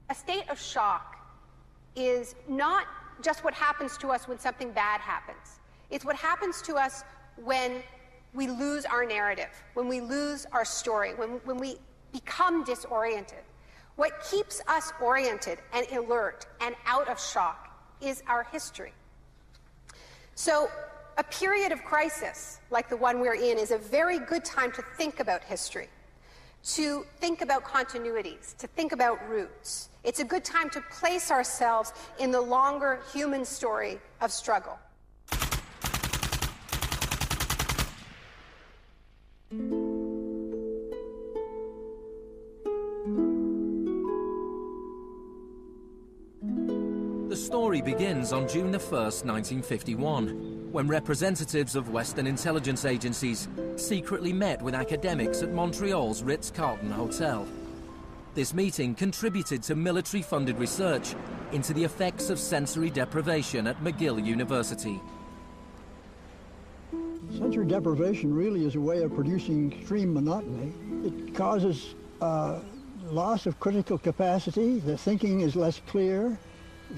A state of shock is not just what happens to us when something bad happens. It's what happens to us when we lose our narrative, when we lose our story, when we become disoriented. What keeps us oriented and alert and out of shock is our history. So a period of crisis like the one we're in is a very good time to think about history, to think about continuities, to think about roots. It's a good time to place ourselves in the longer human story of struggle. The story begins on June the 1st, 1951, when representatives of Western intelligence agencies secretly met with academics at Montreal's Ritz-Carlton Hotel. This meeting contributed to military-funded research into the effects of sensory deprivation at McGill University. Sensory deprivation really is a way of producing extreme monotony. It causes loss of critical capacity. The thinking is less clear.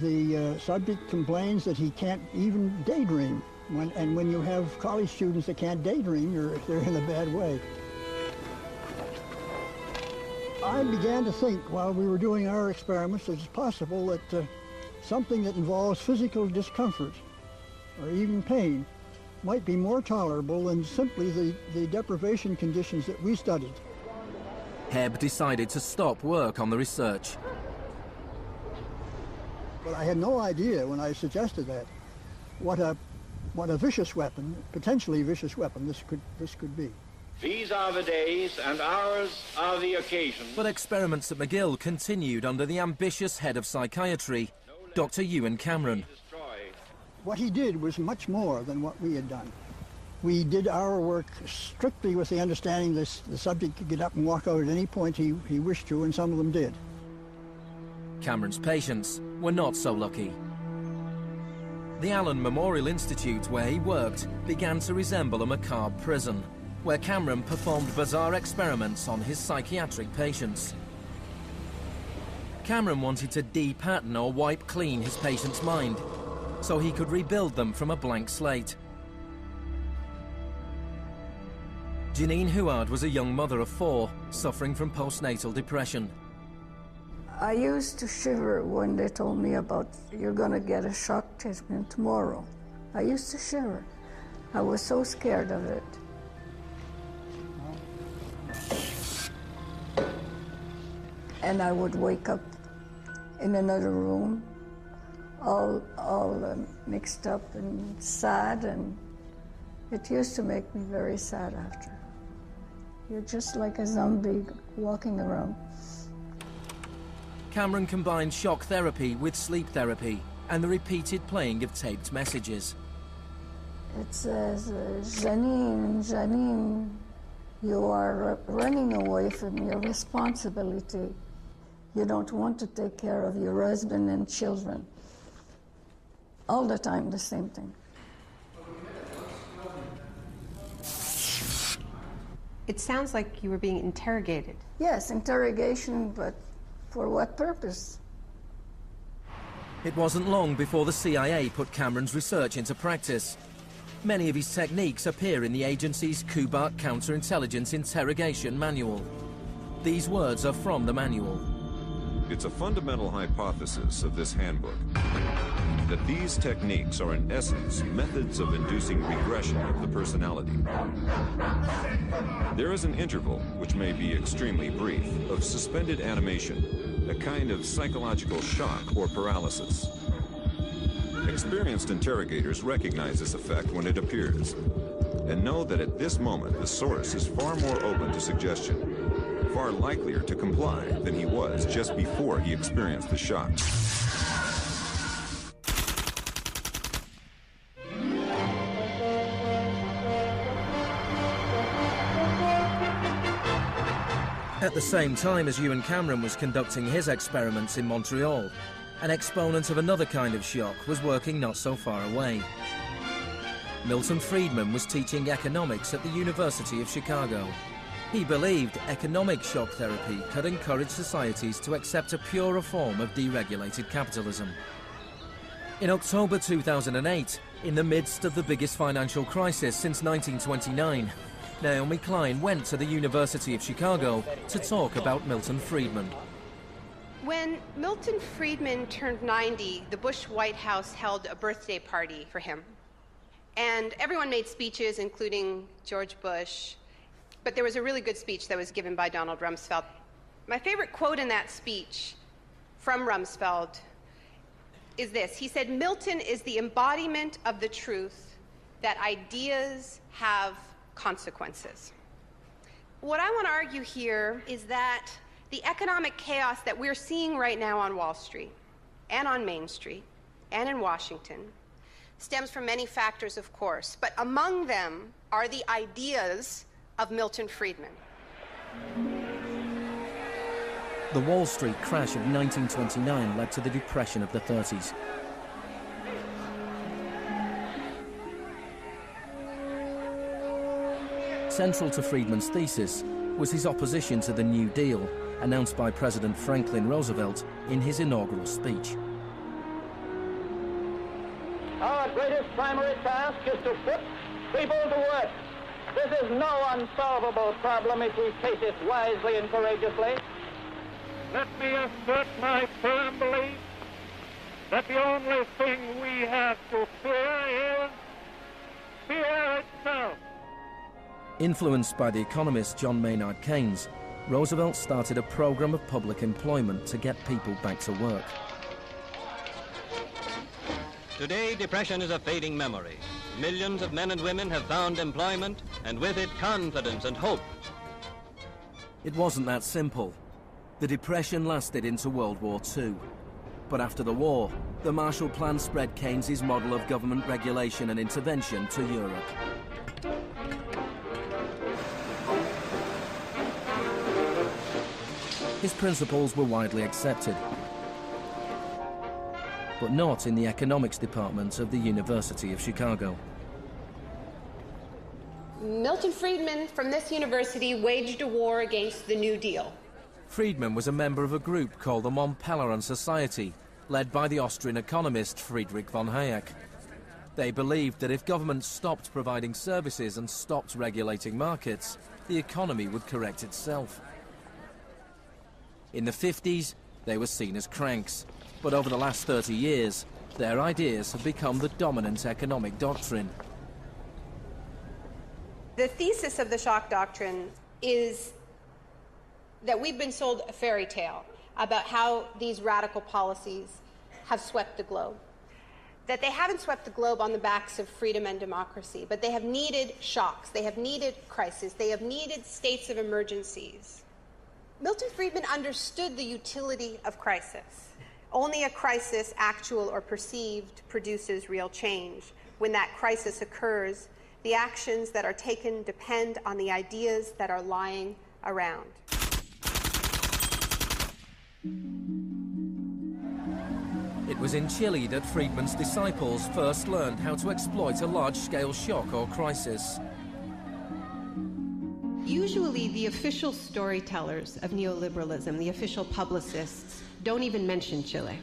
The subject complains that he can't even daydream. When you have college students that can't daydream, they're in a bad way. I began to think while we were doing our experiments that it's possible that something that involves physical discomfort or even pain might be more tolerable than simply the deprivation conditions that we studied. Hebb decided to stop work on the research. But I had no idea when I suggested that what a vicious weapon, potentially vicious weapon, this could be. These are the days and hours are the occasions. But experiments at McGill continued under the ambitious head of psychiatry, Dr. Ewan Cameron. What he did was much more than what we had done. We did our work strictly with the understanding that the subject could get up and walk out at any point he wished to, and some of them did. Cameron's patients were not so lucky. The Allen Memorial Institute, where he worked, began to resemble a macabre prison, where Cameron performed bizarre experiments on his psychiatric patients. Cameron wanted to de-pattern or wipe clean his patient's mind, so he could rebuild them from a blank slate. Janine Huard was a young mother of 4, suffering from postnatal depression. I used to shiver when they told me about, you're going to get a shock treatment tomorrow. I used to shiver. I was so scared of it. And I would wake up in another room, all mixed up and sad, and it used to make me very sad after. You're just like a zombie walking around. Cameron combined shock therapy with sleep therapy and the repeated playing of taped messages. It says, Janine, Janine, you are running away from your responsibility. You don't want to take care of your husband and children. All the time, the same thing. It sounds like you were being interrogated. Yes, interrogation, but for what purpose? It wasn't long before the CIA put Cameron's research into practice. Many of his techniques appear in the agency's Kubat Counterintelligence Interrogation Manual. These words are from the manual. It's a fundamental hypothesis of this handbook that these techniques are in essence methods of inducing regression of the personality. There is an interval, which may be extremely brief, of suspended animation, a kind of psychological shock or paralysis. Experienced interrogators recognize this effect when it appears and know that at this moment the source is far more open to suggestion, far likelier to comply than he was just before he experienced the shock. At the same time as Ewan Cameron was conducting his experiments in Montreal, an exponent of another kind of shock was working not so far away. Milton Friedman was teaching economics at the University of Chicago. He believed economic shock therapy could encourage societies to accept a purer form of deregulated capitalism. In October 2008, in the midst of the biggest financial crisis since 1929, Naomi Klein went to the University of Chicago to talk about Milton Friedman. When Milton Friedman turned 90, the Bush White House held a birthday party for him. And everyone made speeches, including George Bush. But there was a really good speech that was given by Donald Rumsfeld. My favorite quote in that speech from Rumsfeld is this. He said, "Milton is the embodiment of the truth that ideas have consequences." What I want to argue here is that the economic chaos that we're seeing right now on Wall Street and on Main Street and in Washington stems from many factors, of course, but among them are the ideas of Milton Friedman. The Wall Street crash of 1929 led to the Depression of the 30s. Central to Friedman's thesis was his opposition to the New Deal, announced by President Franklin Roosevelt in his inaugural speech. Our greatest primary task is to put people to work. This is no unsolvable problem if we face it wisely and courageously. Let me assert my firm belief that the only thing we have to fear is fear itself. Influenced by the economist John Maynard Keynes, Roosevelt started a program of public employment to get people back to work. Today, depression is a fading memory. Millions of men and women have found employment, and with it, confidence and hope. It wasn't that simple. The Depression lasted into World War II. But after the war, the Marshall Plan spread Keynes's model of government regulation and intervention to Europe. His principles were widely accepted, but not in the economics department of the University of Chicago. Milton Friedman from this university waged a war against the New Deal. Friedman was a member of a group called the Mont Pelerin Society, led by the Austrian economist Friedrich von Hayek. They believed that if governments stopped providing services and stopped regulating markets, the economy would correct itself. In the 50s, they were seen as cranks, but over the last 30 years, their ideas have become the dominant economic doctrine. The thesis of the Shock Doctrine is that we've been sold a fairy tale about how these radical policies have swept the globe. That they haven't swept the globe on the backs of freedom and democracy, but they have needed shocks, they have needed crises, they have needed states of emergencies. Milton Friedman understood the utility of crisis. Only a crisis, actual or perceived, produces real change. When that crisis occurs, the actions that are taken depend on the ideas that are lying around. It was in Chile that Friedman's disciples first learned how to exploit a large-scale shock or crisis. Usually the official storytellers of neoliberalism, the official publicists, don't even mention Chile.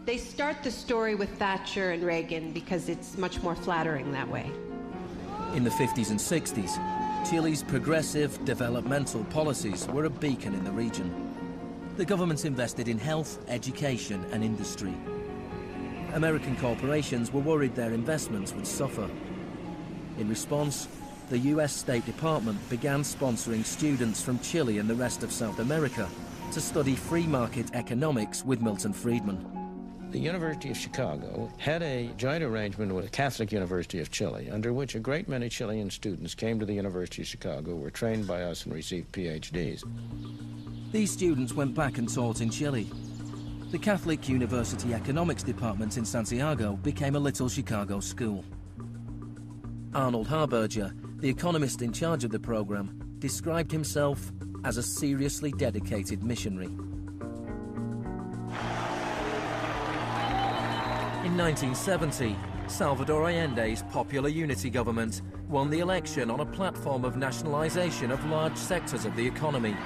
They start the story with Thatcher and Reagan because it's much more flattering that way. In the 50s and 60s, Chile's progressive developmental policies were a beacon in the region. The government invested in health, education and industry. American corporations were worried their investments would suffer. In response, the US State Department began sponsoring students from Chile and the rest of South America to study free market economics with Milton Friedman. The University of Chicago had a joint arrangement with the Catholic University of Chile, under which a great many Chilean students came to the University of Chicago, were trained by us, and received PhDs. These students went back and taught in Chile. The Catholic University Economics Department in Santiago became a little Chicago school. Arnold Harberger, the economist in charge of the program, described himself as a seriously dedicated missionary. In 1970, Salvador Allende's Popular Unity government won the election on a platform of nationalization of large sectors of the economy.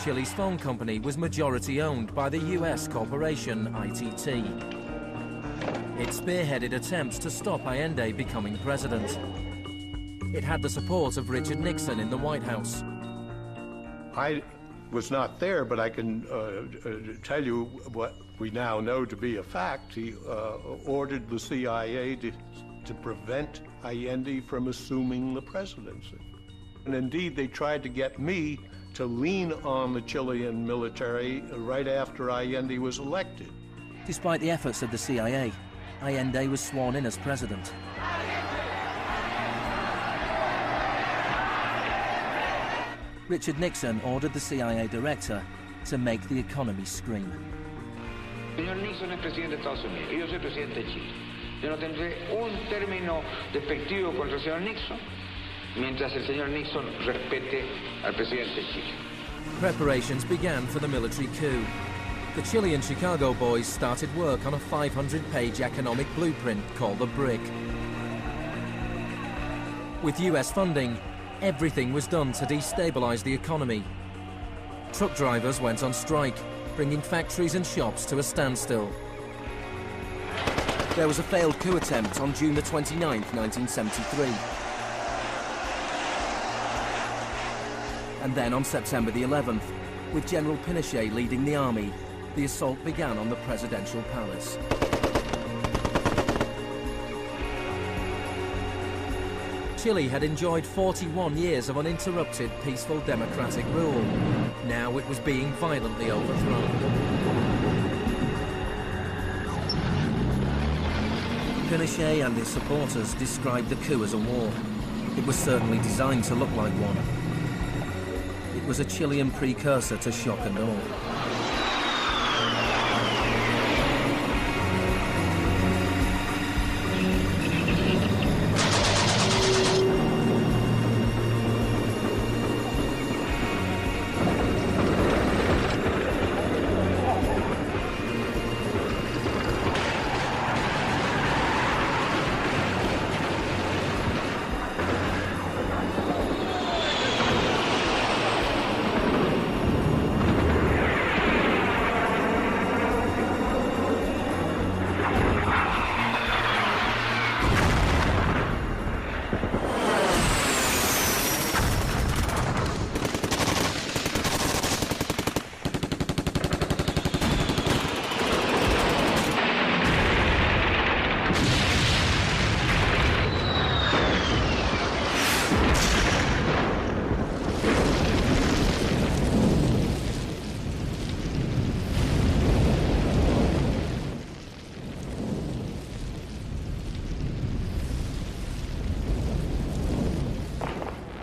Chile's phone company was majority owned by the US corporation ITT. It spearheaded attempts to stop Allende becoming president. It had the support of Richard Nixon in the White House. I was not there, but I can tell you what we now know to be a fact. He ordered the CIA to prevent Allende from assuming the presidency. And indeed, they tried to get me to lean on the Chilean military right after Allende was elected. Despite the efforts of the CIA, Allende was sworn in as president. Richard Nixon ordered the CIA director to make the economy scream. Señor Nixon es presidente de Estados Unidos y yo soy presidente de Chile. Yo no tendré un término despectivo contra el señor Nixon mientras el señor Nixon respete al presidente de Chile. Preparations began for the military coup. The Chilean Chicago boys started work on a 500-page economic blueprint called the BRIC. With US funding, everything was done to destabilize the economy. Truck drivers went on strike, bringing factories and shops to a standstill. There was a failed coup attempt on June the 29th, 1973. And then on September the 11th, with General Pinochet leading the army, the assault began on the presidential palace. Chile had enjoyed 41 years of uninterrupted, peaceful democratic rule. Now it was being violently overthrown. Pinochet and his supporters described the coup as a war. It was certainly designed to look like one. It was a Chilean precursor to shock and awe.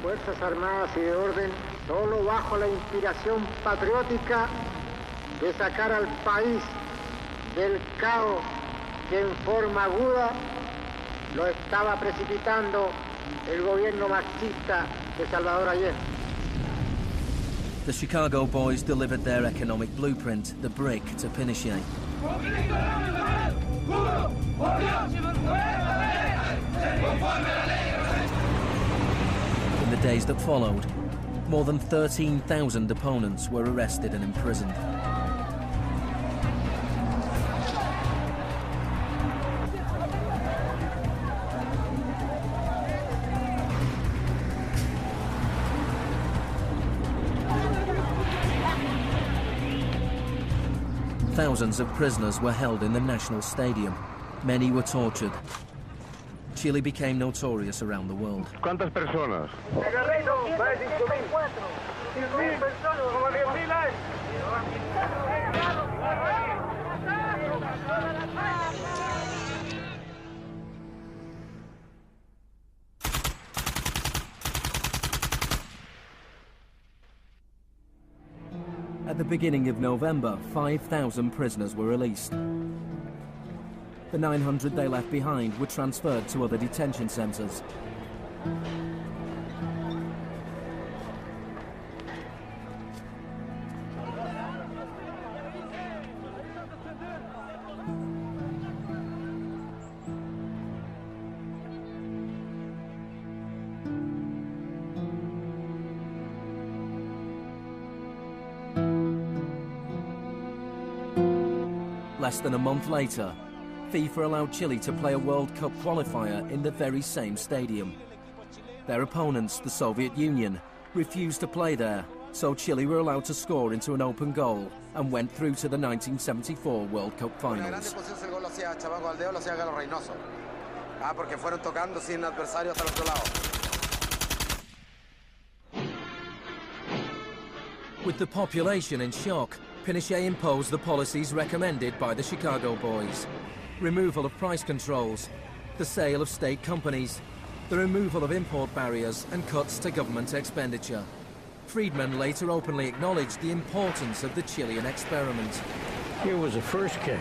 Fuerzas Armadas y de Orden, solo bajo la inspiración patriótica de sacar al país del caos que en forma aguda lo estaba precipitando el gobierno marxista de Salvador Allende. The Chicago boys delivered their economic blueprint, the BRIC, to Pinochet. In the days that followed, more than 13,000 opponents were arrested and imprisoned. Thousands of prisoners were held in the National Stadium. Many were tortured. Chile became notorious around the world. ¿Cuántas personas? At the beginning of November, 5,000 prisoners were released. The 900 they left behind were transferred to other detention centers. Less than a month later, FIFA allowed Chile to play a World Cup qualifier in the very same stadium. Their opponents, the Soviet Union, refused to play there, so Chile were allowed to score into an open goal and went through to the 1974 World Cup finals. With the population in shock, Pinochet imposed the policies recommended by the Chicago Boys. Removal of price controls, the sale of state companies, the removal of import barriers and cuts to government expenditure. Friedman later openly acknowledged the importance of the Chilean experiment. Here was the first case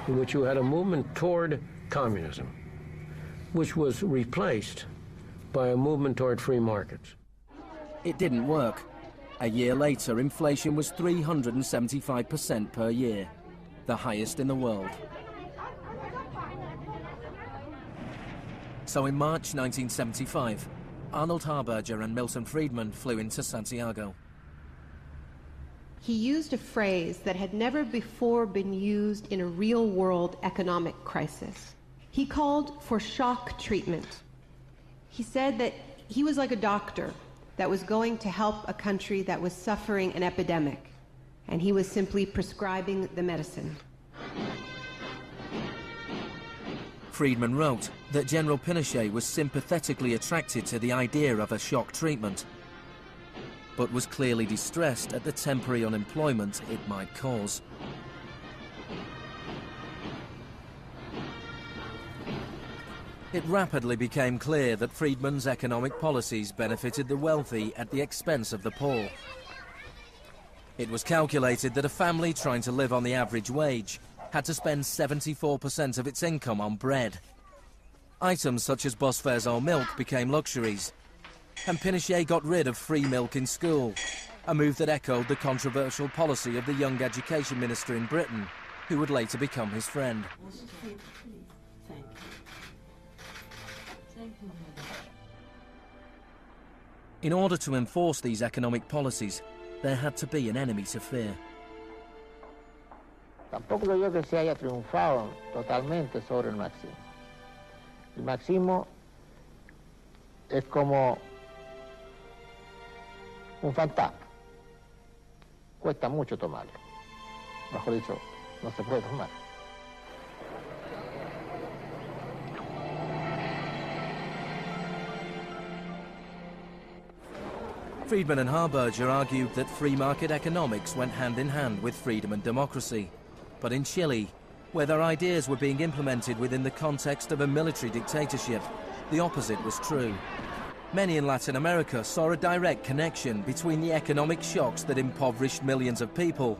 in which you had a movement toward communism, which was replaced by a movement toward free markets. It didn't work. A year later, inflation was 375% per year, the highest in the world. So in March 1975, Arnold Harberger and Milton Friedman flew into Santiago. He used a phrase that had never before been used in a real-world economic crisis. He called for shock treatment. He said that he was like a doctor that was going to help a country that was suffering an epidemic, and he was simply prescribing the medicine. Friedman wrote that General Pinochet was sympathetically attracted to the idea of a shock treatment, but was clearly distressed at the temporary unemployment it might cause. It rapidly became clear that Friedman's economic policies benefited the wealthy at the expense of the poor. It was calculated that a family trying to live on the average wage had to spend 74% of its income on bread. Items such as bus fares or milk became luxuries, and Pinochet got rid of free milk in school, a move that echoed the controversial policy of the young education minister in Britain, who would later become his friend. In order to enforce these economic policies, there had to be an enemy to fear. Tampoco creo que se haya triunfado totalmente sobre el marxismo. El marxismo es como un fantasma. Cuesta mucho tomarlo. Mejor dicho, no se puede tomar. Friedman and Harberger argued that free market economics went hand in hand with freedom and democracy. But in Chile, where their ideas were being implemented within the context of a military dictatorship, the opposite was true. Many in Latin America saw a direct connection between the economic shocks that impoverished millions of people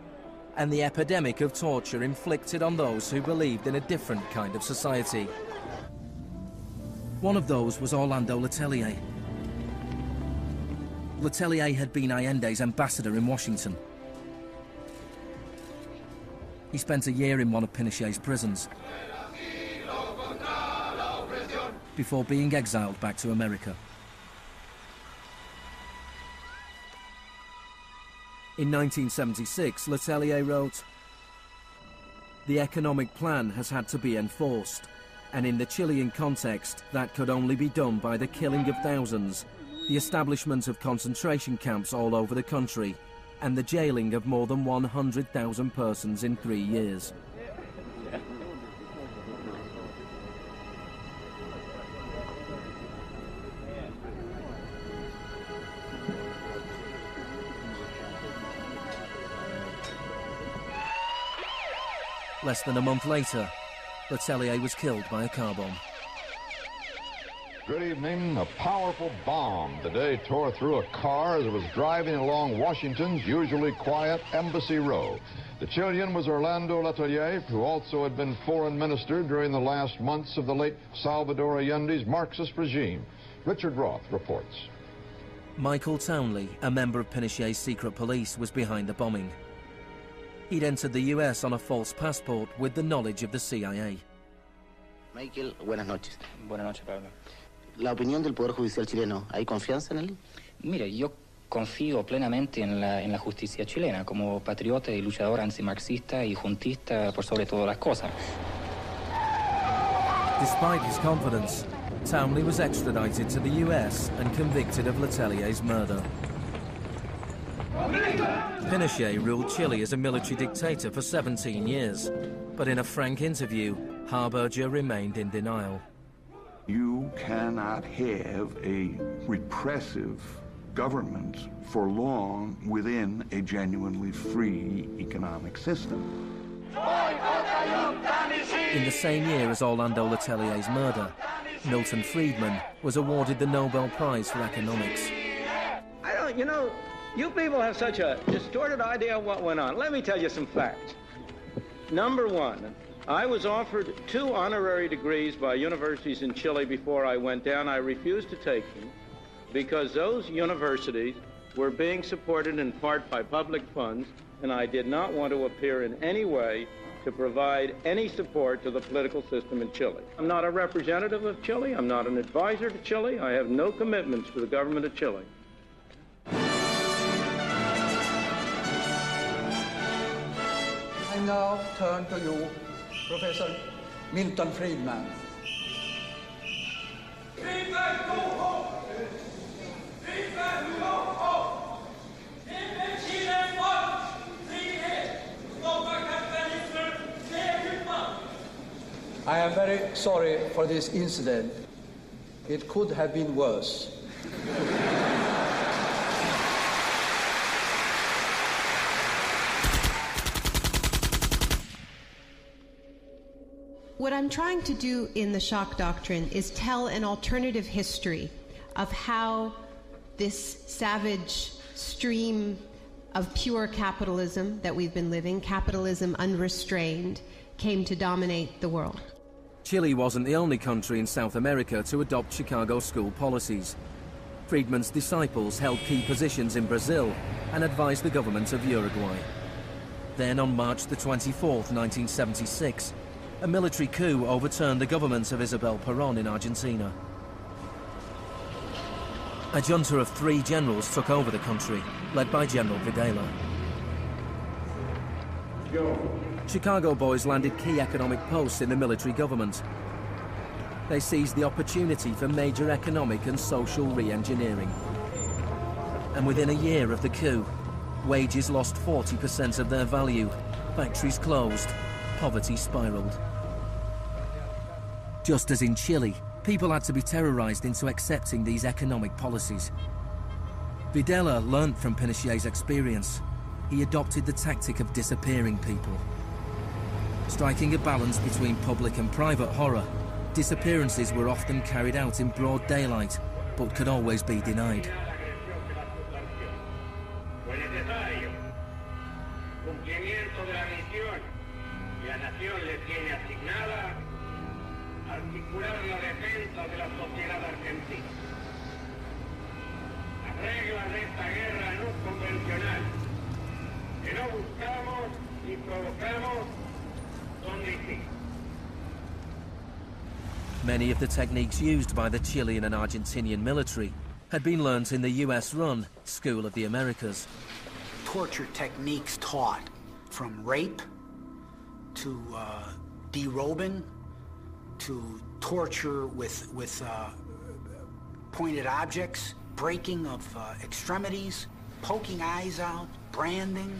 and the epidemic of torture inflicted on those who believed in a different kind of society. One of those was Orlando Letelier. Letelier had been Allende's ambassador in Washington. He spent a year in one of Pinochet's prisons before being exiled back to America. In 1976, Letelier wrote, "The economic plan has had to be enforced, and in the Chilean context, that could only be done by the killing of thousands, the establishment of concentration camps all over the country, and the jailing of more than 100,000 persons in 3 years." Less than a month later, Letelier was killed by a car bomb. Good evening. A powerful bomb today tore through a car as it was driving along Washington's usually quiet Embassy Row. The Chilean was Orlando Letelier, who also had been foreign minister during the last months of the late Salvador Allende's Marxist regime. Richard Roth reports. Michael Townley, a member of Pinochet's secret police, was behind the bombing. He'd entered the US on a false passport with the knowledge of the CIA. Michael, buenas noches. Buenas noches, Pablo. La opinión del Poder Judicial chileno, ¿hay confianza en él? Mira, yo confío plenamente en la justicia chilena como patriota y luchador antimarxista y juntista por sobre todas las cosas. Despite his confidence, Townley was extradited to the US and convicted of Letelier's murder. Pinochet ruled Chile as a military dictator for 17 years, but in a frank interview, Harberger remained in denial. You cannot have a repressive government for long within a genuinely free economic system. In the same year as Orlando Letelier's murder, Milton Friedman was awarded the Nobel Prize for Economics. You people have such a distorted idea of what went on. Let me tell you some facts. Number one, I was offered 2 honorary degrees by universities in Chile before I went down. I refused to take them because those universities were being supported in part by public funds, and I did not want to appear in any way to provide any support to the political system in Chile. I'm not a representative of Chile. I'm not an advisor to Chile. I have no commitments to the government of Chile. I now turn to you, Professor Milton Friedman. I am very sorry for this incident. It could have been worse. What I'm trying to do in the Shock Doctrine is tell an alternative history of how this savage stream of pure capitalism that we've been living, capitalism unrestrained, came to dominate the world. Chile wasn't the only country in South America to adopt Chicago school policies. Friedman's disciples held key positions in Brazil and advised the government of Uruguay. Then on March the 24th, 1976, a military coup overturned the government of Isabel Perón in Argentina. A junta of 3 generals took over the country, led by General Videla. Chicago boys landed key economic posts in the military government. They seized the opportunity for major economic and social re-engineering. And within a year of the coup, wages lost 40% of their value, factories closed, poverty spiraled. Just as in Chile, people had to be terrorized into accepting these economic policies. Videla learnt from Pinochet's experience. He adopted the tactic of disappearing people. Striking a balance between public and private horror, disappearances were often carried out in broad daylight, but could always be denied. Many of the techniques used by the Chilean and Argentinian military had been learnt in the US-run School of the Americas. Torture techniques taught, from rape to derobing to torture with pointed objects, breaking of extremities, poking eyes out, branding.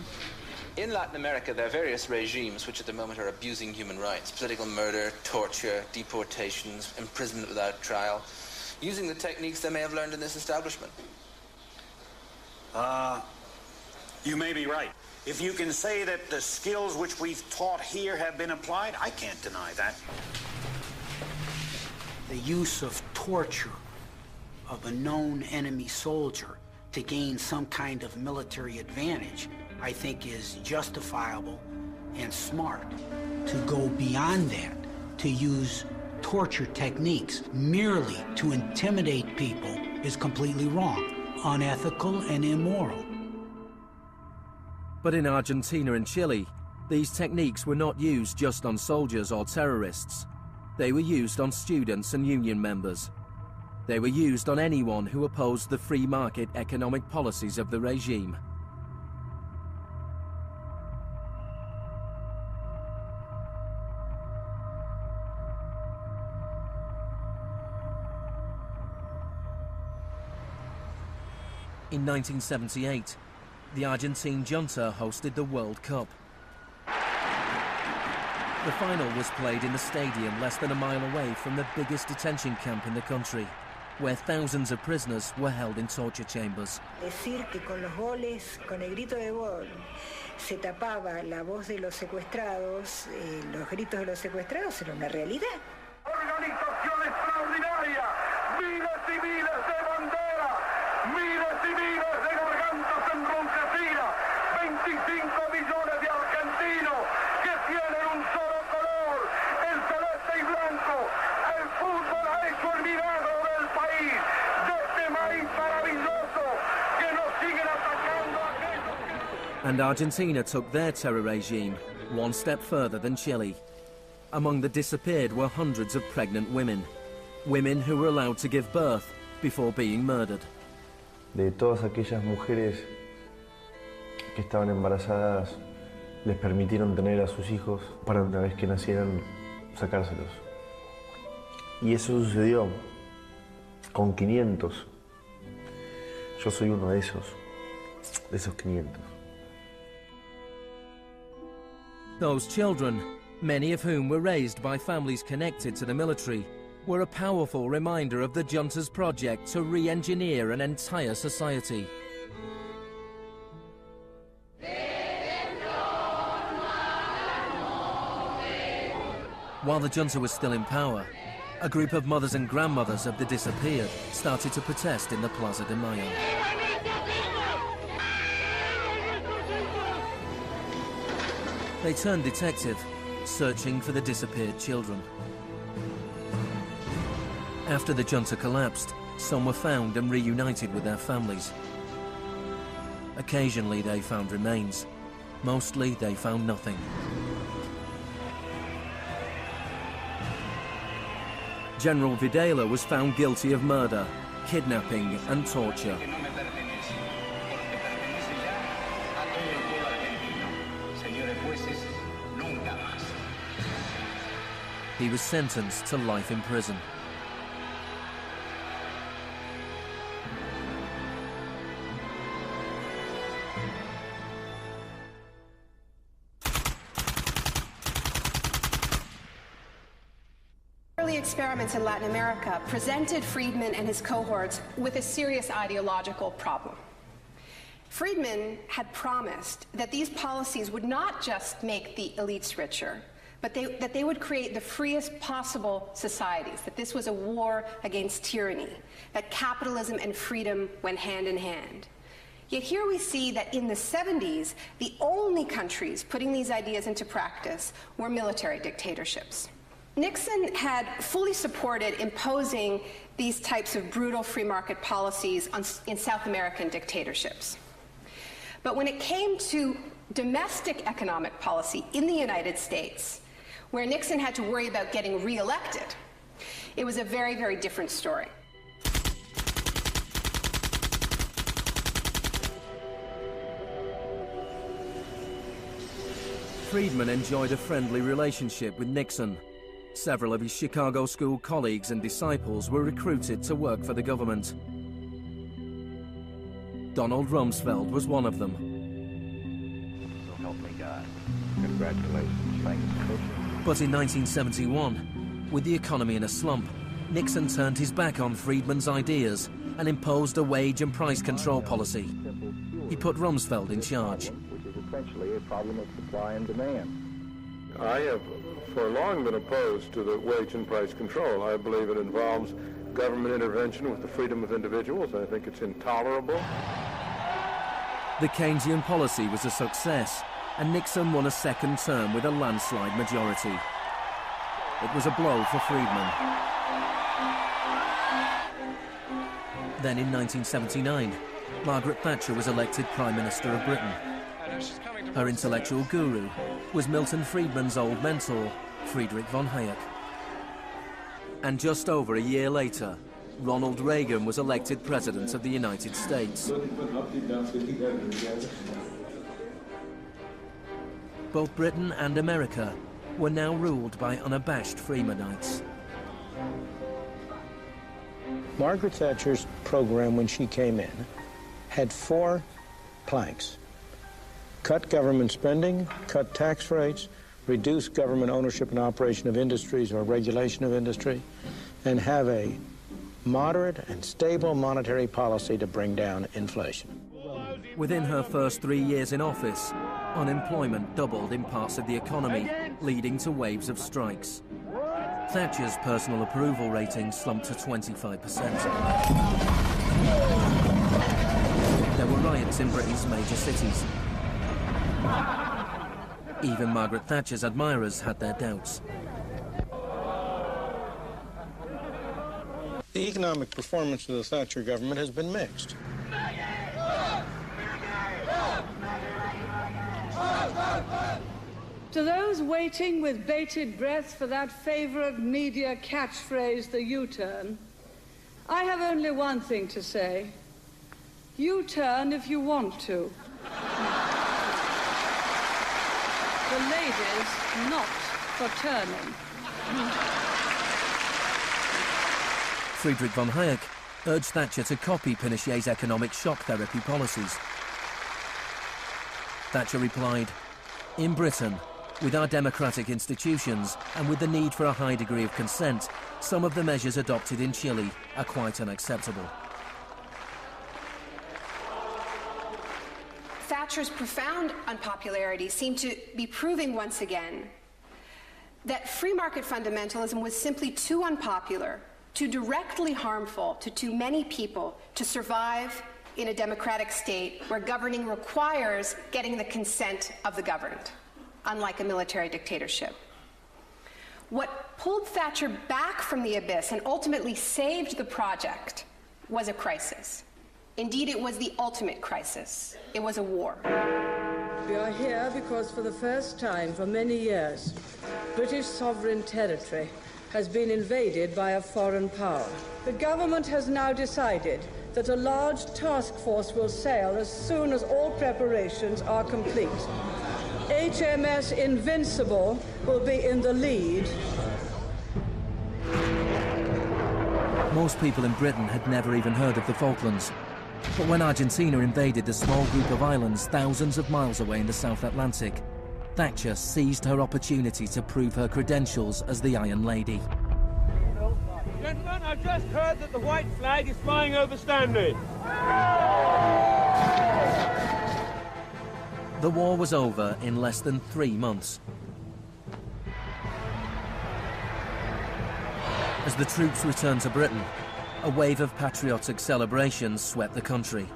In Latin America, there are various regimes which at the moment are abusing human rights. Political murder, torture, deportations, imprisonment without trial, using the techniques they may have learned in this establishment. You may be right. If you can say that the skills which we've taught here have been applied, I can't deny that. The use of torture of a known enemy soldier to gain some kind of military advantage, I think, is justifiable and smart. To go beyond that, to use torture techniques merely to intimidate people is completely wrong, unethical and immoral. But in Argentina and Chile, these techniques were not used just on soldiers or terrorists. They were used on students and union members. They were used on anyone who opposed the free market economic policies of the regime. In 1978, the Argentine junta hosted the World Cup. The final was played in the stadium less than a mile away from the biggest detention camp in the country, where thousands of prisoners were held in torture chambers. Decir que con los goles, con el grito de gol, se tapaba la voz de los secuestrados, los gritos de los secuestrados era una realidad. Organización extraordinaria, miles y miles de banderas, miles y miles de gargantas enronquecidas, 25 millones de argentinos que tienen un solo color, el celeste y blanco. El fútbol ha hecho el milagro del país, de este maíz maravilloso que nos siguen atacando a aquellos que... And Argentina took their terror regime one step further than Chile. Among the disappeared were hundreds of pregnant women. Women who were allowed to give birth before being murdered. De todas aquellas mujeres que estaban embarazadas, les permitieron tener a sus hijos para una vez que nacieran, sacárselos. Y eso sucedió con 500. Yo soy uno de esos 500. Those children, many of whom were raised by families connected to the military, were a powerful reminder of the junta's project to re-engineer an entire society. While the junta was still in power, a group of mothers and grandmothers of the disappeared started to protest in the Plaza de Mayo. They turned detective, searching for the disappeared children. After the junta collapsed, some were found and reunited with their families. Occasionally they found remains. Mostly they found nothing. General Videla was found guilty of murder, kidnapping and torture. He was sentenced to life in prison. Early experiments in Latin America presented Friedman and his cohorts with a serious ideological problem. Friedman had promised that these policies would not just make the elites richer, but that they would create the freest possible societies, that this was a war against tyranny, that capitalism and freedom went hand in hand. Yet here we see that in the 70s, the only countries putting these ideas into practice were military dictatorships. Nixon had fully supported imposing these types of brutal free market policies in South American dictatorships. But when it came to domestic economic policy in the United States, where Nixon had to worry about getting re-elected, it was a very, very different story. Friedman enjoyed a friendly relationship with Nixon. Several of his Chicago school colleagues and disciples were recruited to work for the government. Donald Rumsfeld was one of them. So help me God. Congratulations. Thank you. But in 1971, with the economy in a slump, Nixon turned his back on Friedman's ideas and imposed a wage and price control policy. He put Rumsfeld in charge. Which is essentially a problem of supply and demand. I have for long been opposed to the wage and price control. I believe it involves government intervention with the freedom of individuals. I think it's intolerable. The Keynesian policy was a success, and Nixon won a second term with a landslide majority. It was a blow for Friedman. Then in 1979, Margaret Thatcher was elected Prime Minister of Britain. Her intellectual guru was Milton Friedman's old mentor, Friedrich von Hayek. And just over a year later, Ronald Reagan was elected President of the United States. Both Britain and America were now ruled by unabashed Freemanites. Margaret Thatcher's program when she came in had 4 planks. Cut government spending, cut tax rates, reduce government ownership and operation of industries or regulation of industry, and have a moderate and stable monetary policy to bring down inflation. Within her first 3 years in office, unemployment doubled in parts of the economy, leading to waves of strikes. Thatcher's personal approval rating slumped to 25%. There were riots in Britain's major cities. Even Margaret Thatcher's admirers had their doubts. The economic performance of the Thatcher government has been mixed. To those waiting with bated breath for that favorite media catchphrase, the U-turn, I have only one thing to say. U-turn if you want to. The ladies not for turning. Friedrich von Hayek urged Thatcher to copy Pinochet's economic shock therapy policies. Thatcher replied, "In Britain, with our democratic institutions and with the need for a high degree of consent, some of the measures adopted in Chile are quite unacceptable." Thatcher's profound unpopularity seemed to be proving once again that free market fundamentalism was simply too unpopular, too directly harmful to too many people to survive in a democratic state where governing requires getting the consent of the governed, unlike a military dictatorship. What pulled Thatcher back from the abyss and ultimately saved the project was a crisis. Indeed, it was the ultimate crisis. It was a war. We are here because for the first time for many years, British sovereign territory has been invaded by a foreign power. The government has now decided that a large task force will sail as soon as all preparations are complete. HMS Invincible will be in the lead. Most people in Britain had never even heard of the Falklands. But when Argentina invaded the small group of islands thousands of miles away in the South Atlantic, Thatcher seized her opportunity to prove her credentials as the Iron Lady. Gentlemen, I've just heard that the white flag is flying over Stanley. The war was over in less than 3 months. As the troops returned to Britain, a wave of patriotic celebrations swept the country.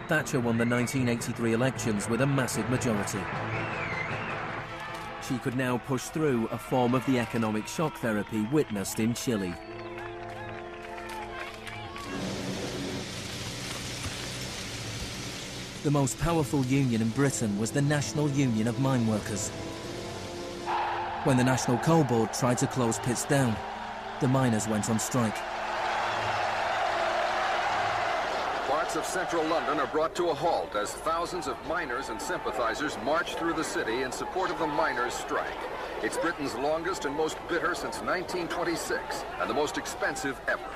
Thatcher won the 1983 elections with a massive majority. She could now push through a form of the economic shock therapy witnessed in Chile. The most powerful union in Britain was the National Union of Mine Workers. When the National Coal Board tried to close pits down, the miners went on strike. Parts of central London are brought to a halt as thousands of miners and sympathizers march through the city in support of the miners' strike. It's Britain's longest and most bitter since 1926, and the most expensive ever.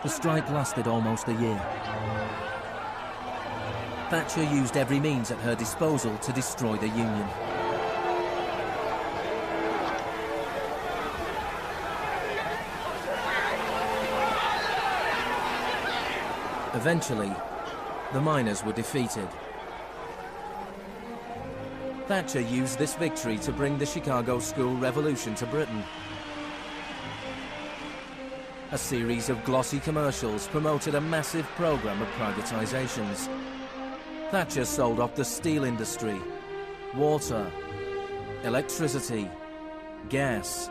The strike lasted almost a year. Thatcher used every means at her disposal to destroy the union. Eventually, the miners were defeated. Thatcher used this victory to bring the Chicago School Revolution to Britain. A series of glossy commercials promoted a massive program of privatizations. Thatcher sold off the steel industry, water, electricity, gas,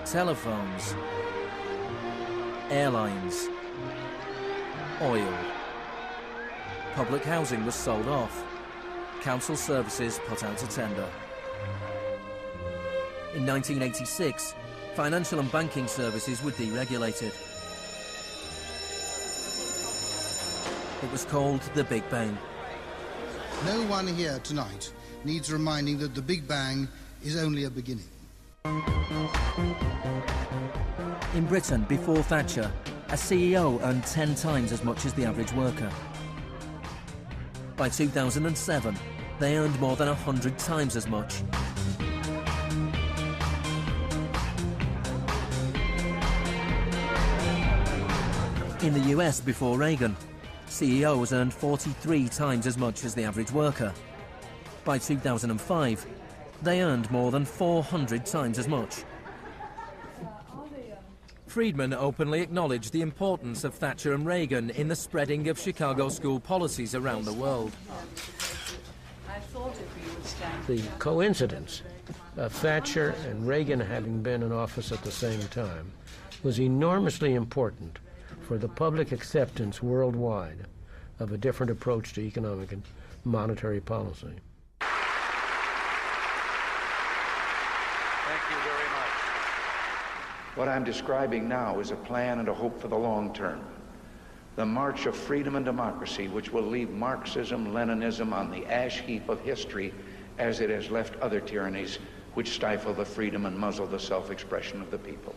telephones, airlines, oil. Public housing was sold off. Council services put out to tender. In 1986, financial and banking services were deregulated. It was called the Big Bang. No one here tonight needs reminding that the Big Bang is only a beginning. In Britain, before Thatcher, a CEO earned 10 times as much as the average worker. By 2007, they earned more than 100 times as much. In the US, before Reagan, CEOs earned 43 times as much as the average worker. By 2005, they earned more than 400 times as much. Friedman openly acknowledged the importance of Thatcher and Reagan in the spreading of Chicago school policies around the world. The coincidence of Thatcher and Reagan having been in office at the same time was enormously important for the public acceptance worldwide of a different approach to economic and monetary policy. Thank you very much. What I'm describing now is a plan and a hope for the long term. The march of freedom and democracy, which will leave Marxism, Leninism on the ash heap of history as it has left other tyrannies which stifle the freedom and muzzle the self-expression of the people.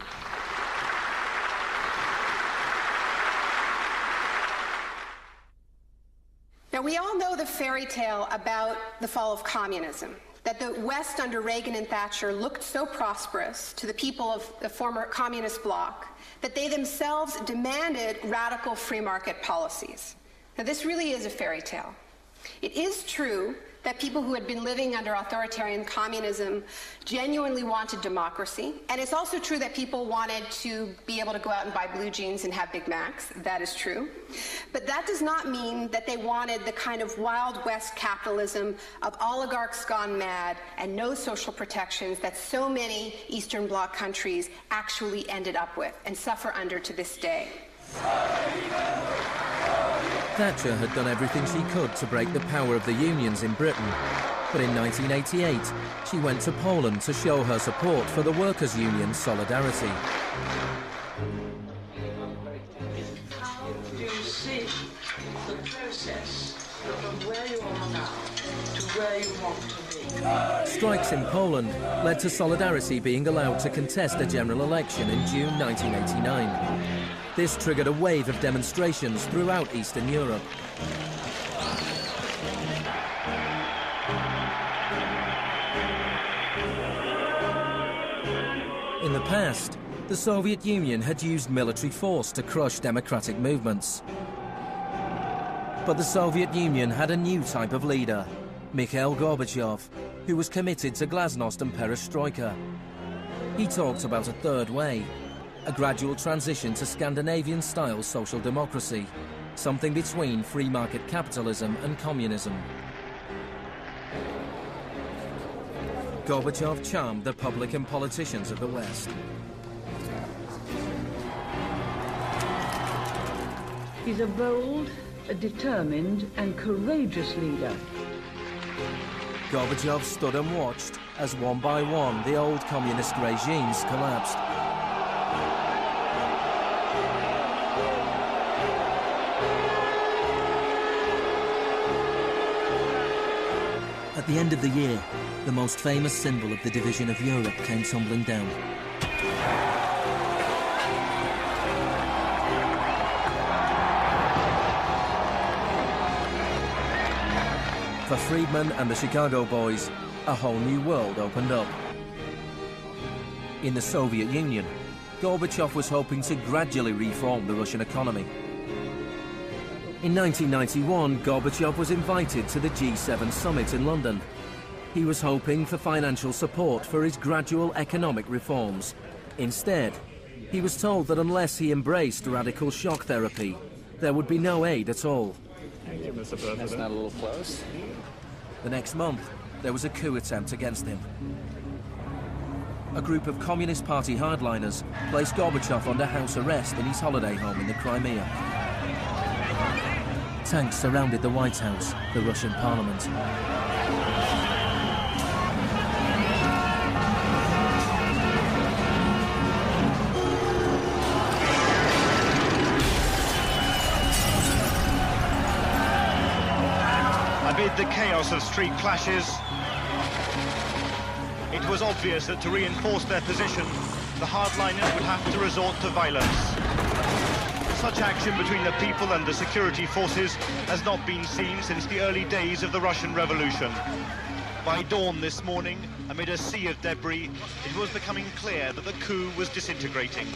Now, we all know the fairy tale about the fall of communism, that the West under Reagan and Thatcher looked so prosperous to the people of the former communist bloc that they themselves demanded radical free market policies. Now, this really is a fairy tale. It is true that people who had been living under authoritarian communism genuinely wanted democracy. And it's also true that people wanted to be able to go out and buy blue jeans and have Big Macs. That is true. But that does not mean that they wanted the kind of Wild West capitalism of oligarchs gone mad and no social protections that so many Eastern Bloc countries actually ended up with and suffer under to this day. Thatcher had done everything she could to break the power of the unions in Britain. But in 1988, she went to Poland to show her support for the workers' union Solidarity. How do you see the process from where you are now to where you want to be? Strikes in Poland led to Solidarity being allowed to contest a general election in June 1989. This triggered a wave of demonstrations throughout Eastern Europe. In the past, the Soviet Union had used military force to crush democratic movements. But the Soviet Union had a new type of leader, Mikhail Gorbachev, who was committed to glasnost and perestroika. He talked about a third way, a gradual transition to Scandinavian-style social democracy, something between free market capitalism and communism. Gorbachev charmed the public and politicians of the West. He's a bold, a determined and courageous leader. Gorbachev stood and watched as one by one the old communist regimes collapsed. At the end of the year, the most famous symbol of the division of Europe came tumbling down. For Friedman and the Chicago boys, a whole new world opened up. In the Soviet Union, Gorbachev was hoping to gradually reform the Russian economy. In 1991, Gorbachev was invited to the G7 summit in London. He was hoping for financial support for his gradual economic reforms. Instead, he was told that unless he embraced radical shock therapy, there would be no aid at all. Thank you, Mr. President. That's not a little close. The next month, there was a coup attempt against him. A group of Communist Party hardliners placed Gorbachev under house arrest in his holiday home in the Crimea. Tanks surrounded the White House, the Russian parliament. Amid the chaos of street clashes, it was obvious that to reinforce their position, the hardliners would have to resort to violence. Such action between the people and the security forces has not been seen since the early days of the Russian Revolution. By dawn this morning, amid a sea of debris, it was becoming clear that the coup was disintegrating.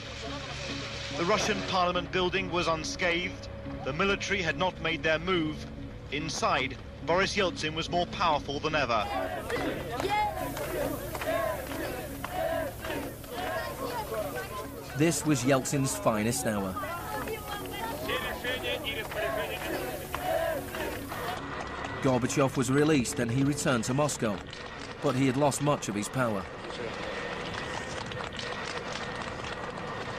The Russian parliament building was unscathed. The military had not made their move. Inside, Boris Yeltsin was more powerful than ever. This was Yeltsin's finest hour. Gorbachev was released and he returned to Moscow, but he had lost much of his power.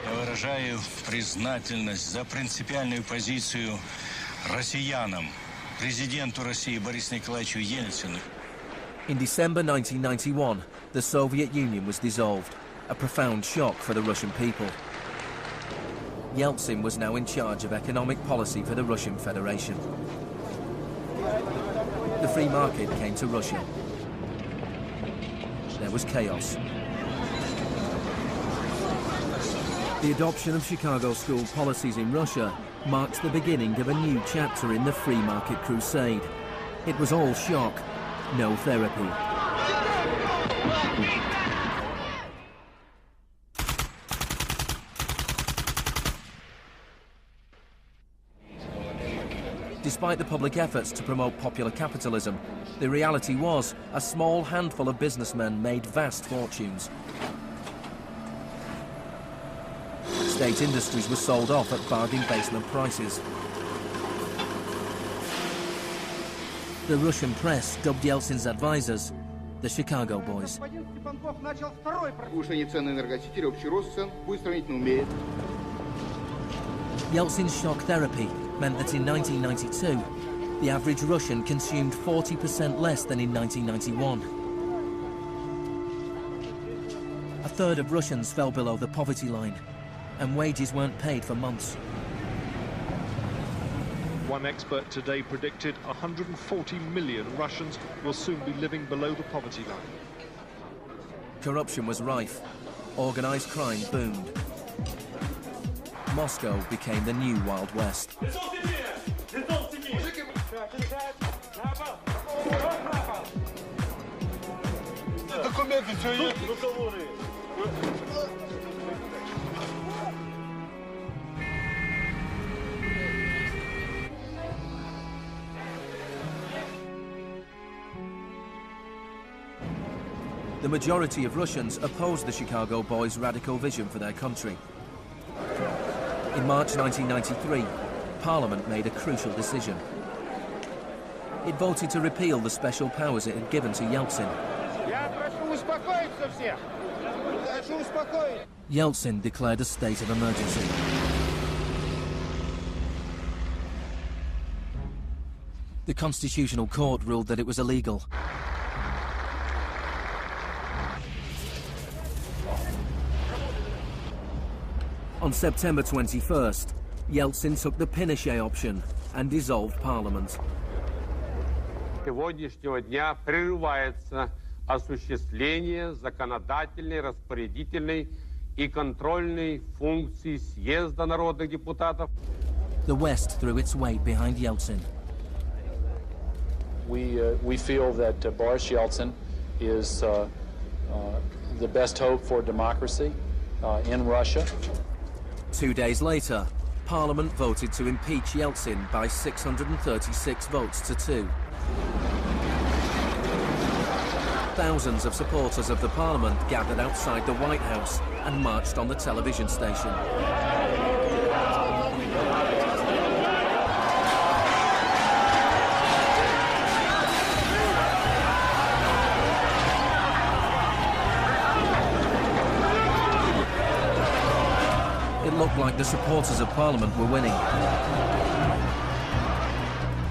Я выражаю признательность за принципиальную позицию россиянам, президенту России Борису Николаевичу Ельцину. In December 1991, the Soviet Union was dissolved, a profound shock for the Russian people. Yeltsin was now in charge of economic policy for the Russian Federation. The free market came to Russia. There was chaos. The adoption of Chicago school policies in Russia marks the beginning of a new chapter in the free market crusade. It was all shock, no therapy. Despite the public efforts to promote popular capitalism, the reality was a small handful of businessmen made vast fortunes. State industries were sold off at bargain basement prices. The Russian press dubbed Yeltsin's advisors the Chicago Boys. Yeltsin's shock therapy meant that in 1992, the average Russian consumed 40% less than in 1991. A third of Russians fell below the poverty line, and wages weren't paid for months. One expert today predicted 140 million Russians will soon be living below the poverty line. Corruption was rife. Organised crime boomed. Moscow became the new Wild West. The majority of Russians opposed the Chicago Boys' radical vision for their country. In March 1993, Parliament made a crucial decision. It voted to repeal the special powers it had given to Yeltsin. Yeltsin declared a state of emergency. The Constitutional Court ruled that it was illegal. On September 21st, Yeltsin took the Pinochet option and dissolved Parliament. Сегодняшнего дня прерывается осуществление законодательной, распорядительной и контрольной функций съезда народных депутатов. The West threw its weight behind Yeltsin. We feel that Boris Yeltsin is the best hope for democracy in Russia. 2 days later, Parliament voted to impeach Yeltsin by 636 votes to 2. Thousands of supporters of the Parliament gathered outside the White House and marched on the television station. It looked like the supporters of Parliament were winning.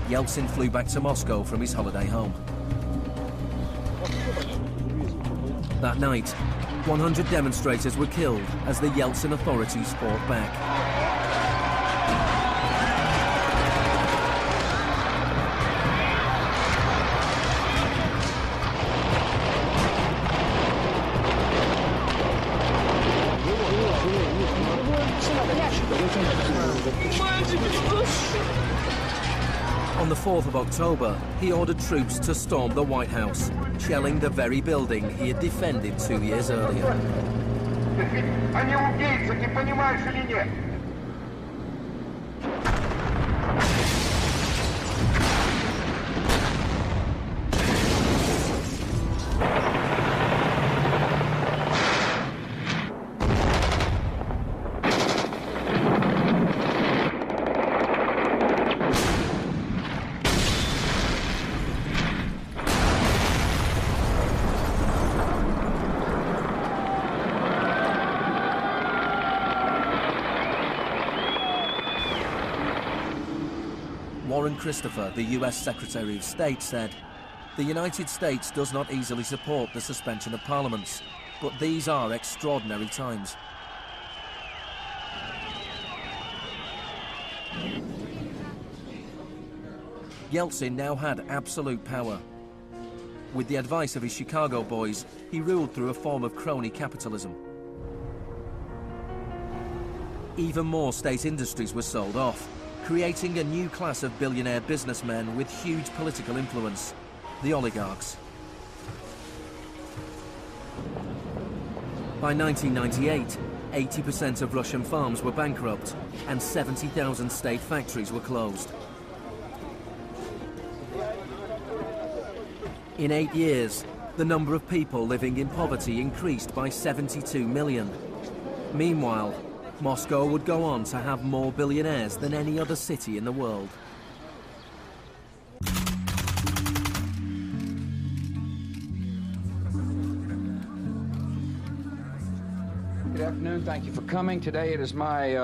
Yeltsin flew back to Moscow from his holiday home. That night, 100 demonstrators were killed as the Yeltsin authorities fought back. On the 4th of October, he ordered troops to storm the White House, shelling the very building he had defended 2 years earlier. Они убийцы, ты понимаешь или нет? Warren Christopher, the US Secretary of State, said, "The United States does not easily support the suspension of parliaments, but these are extraordinary times." Yeltsin now had absolute power. With the advice of his Chicago boys, he ruled through a form of crony capitalism. Even more state industries were sold off, creating a new class of billionaire businessmen with huge political influence, the oligarchs. By 1998, 80% of Russian farms were bankrupt and 70,000 state factories were closed. In 8 years, the number of people living in poverty increased by 72 million. Meanwhile, Moscow would go on to have more billionaires than any other city in the world. Good afternoon. Thank you for coming. Today it is my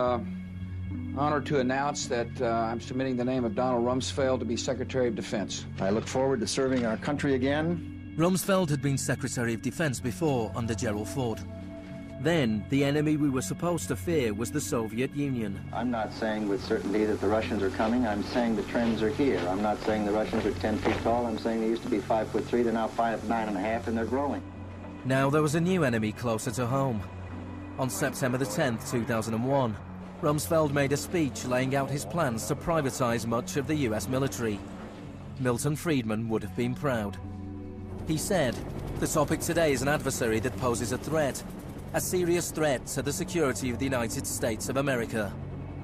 honor to announce that I'm submitting the name of Donald Rumsfeld to be Secretary of Defense. I look forward to serving our country again. Rumsfeld had been Secretary of Defense before under Gerald Ford. Then, the enemy we were supposed to fear was the Soviet Union. I'm not saying with certainty that the Russians are coming. I'm saying the trends are here. I'm not saying the Russians are 10 feet tall. I'm saying they used to be 5'3". They're now 5'9½", and they're growing. Now there was a new enemy closer to home. On September the 10th, 2001, Rumsfeld made a speech laying out his plans to privatize much of the US military. Milton Friedman would have been proud. He said, "The topic today is an adversary that poses a threat. A serious threat to the security of the United States of America.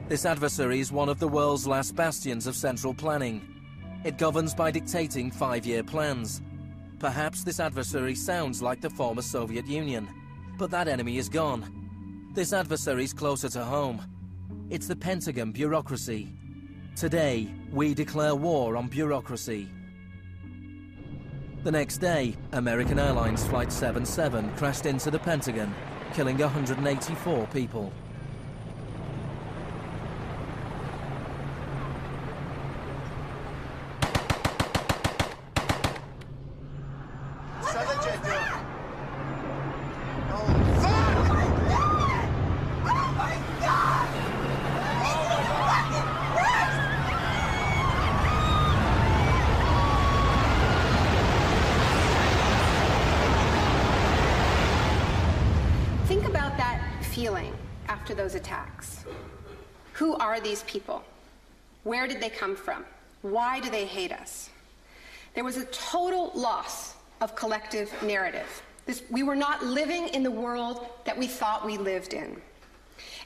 This adversary is one of the world's last bastions of central planning. It governs by dictating 5-year plans. Perhaps this adversary sounds like the former Soviet Union, but that enemy is gone. This adversary is closer to home. It's the Pentagon bureaucracy. Today, we declare war on bureaucracy." The next day, American Airlines Flight 77 crashed into the Pentagon, killing 184 people. Feeling after those attacks. Who are these people? Where did they come from? Why do they hate us? There was a total loss of collective narrative. We were not living in the world that we thought we lived in.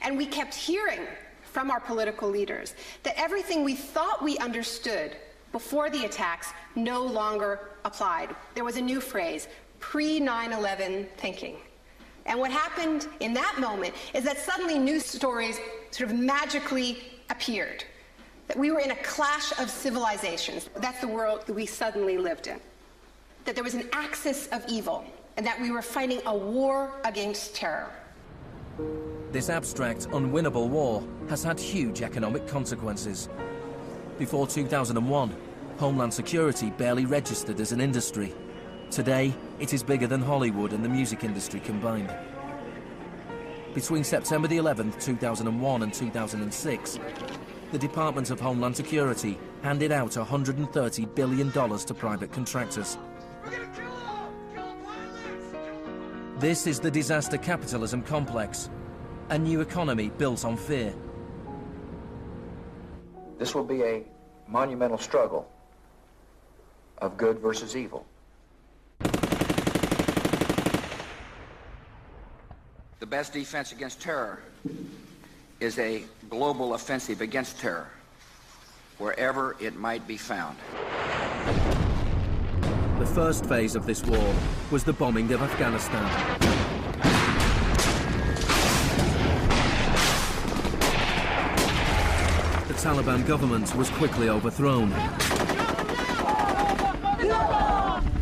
And we kept hearing from our political leaders that everything we thought we understood before the attacks no longer applied. There was a new phrase, pre-9/11 thinking. And what happened in that moment is that suddenly news stories sort of magically appeared. That we were in a clash of civilizations. That's the world that we suddenly lived in. That there was an axis of evil, and that we were fighting a war against terror. This abstract, unwinnable war has had huge economic consequences. Before 2001, Homeland Security barely registered as an industry. Today, it is bigger than Hollywood and the music industry combined. Between September the 11th, 2001 and 2006, the Department of Homeland Security handed out $130 billion to private contractors. This is the disaster capitalism complex. a new economy built on fear. This will be a monumental struggle of good versus evil. The best defense against terror is a global offensive against terror, wherever it might be found. The first phase of this war was the bombing of Afghanistan. The Taliban government was quickly overthrown.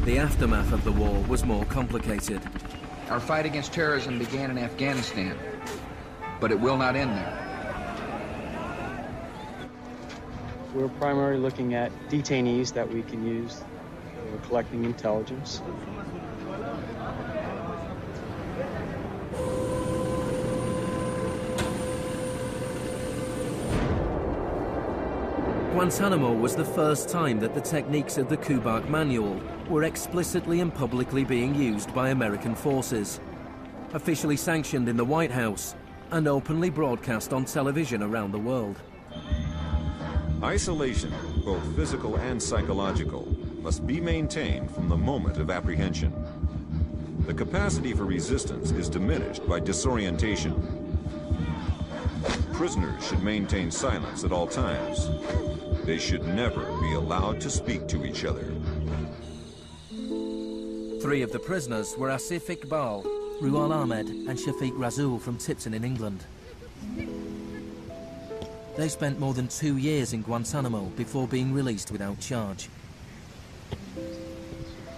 The aftermath of the war was more complicated. Our fight against terrorism began in Afghanistan, but it will not end there. We're primarily looking at detainees that we can use. We're collecting intelligence. Guantanamo was the first time that the techniques of the Kubark Manual were explicitly and publicly being used by American forces, officially sanctioned in the White House and openly broadcast on television around the world. Isolation, both physical and psychological, must be maintained from the moment of apprehension. The capacity for resistance is diminished by disorientation. Prisoners should maintain silence at all times. They should never be allowed to speak to each other. 3 of the prisoners were Asif Iqbal, Ruhal Ahmed and Shafiq Rasool from Tipton in England. They spent more than 2 years in Guantanamo before being released without charge.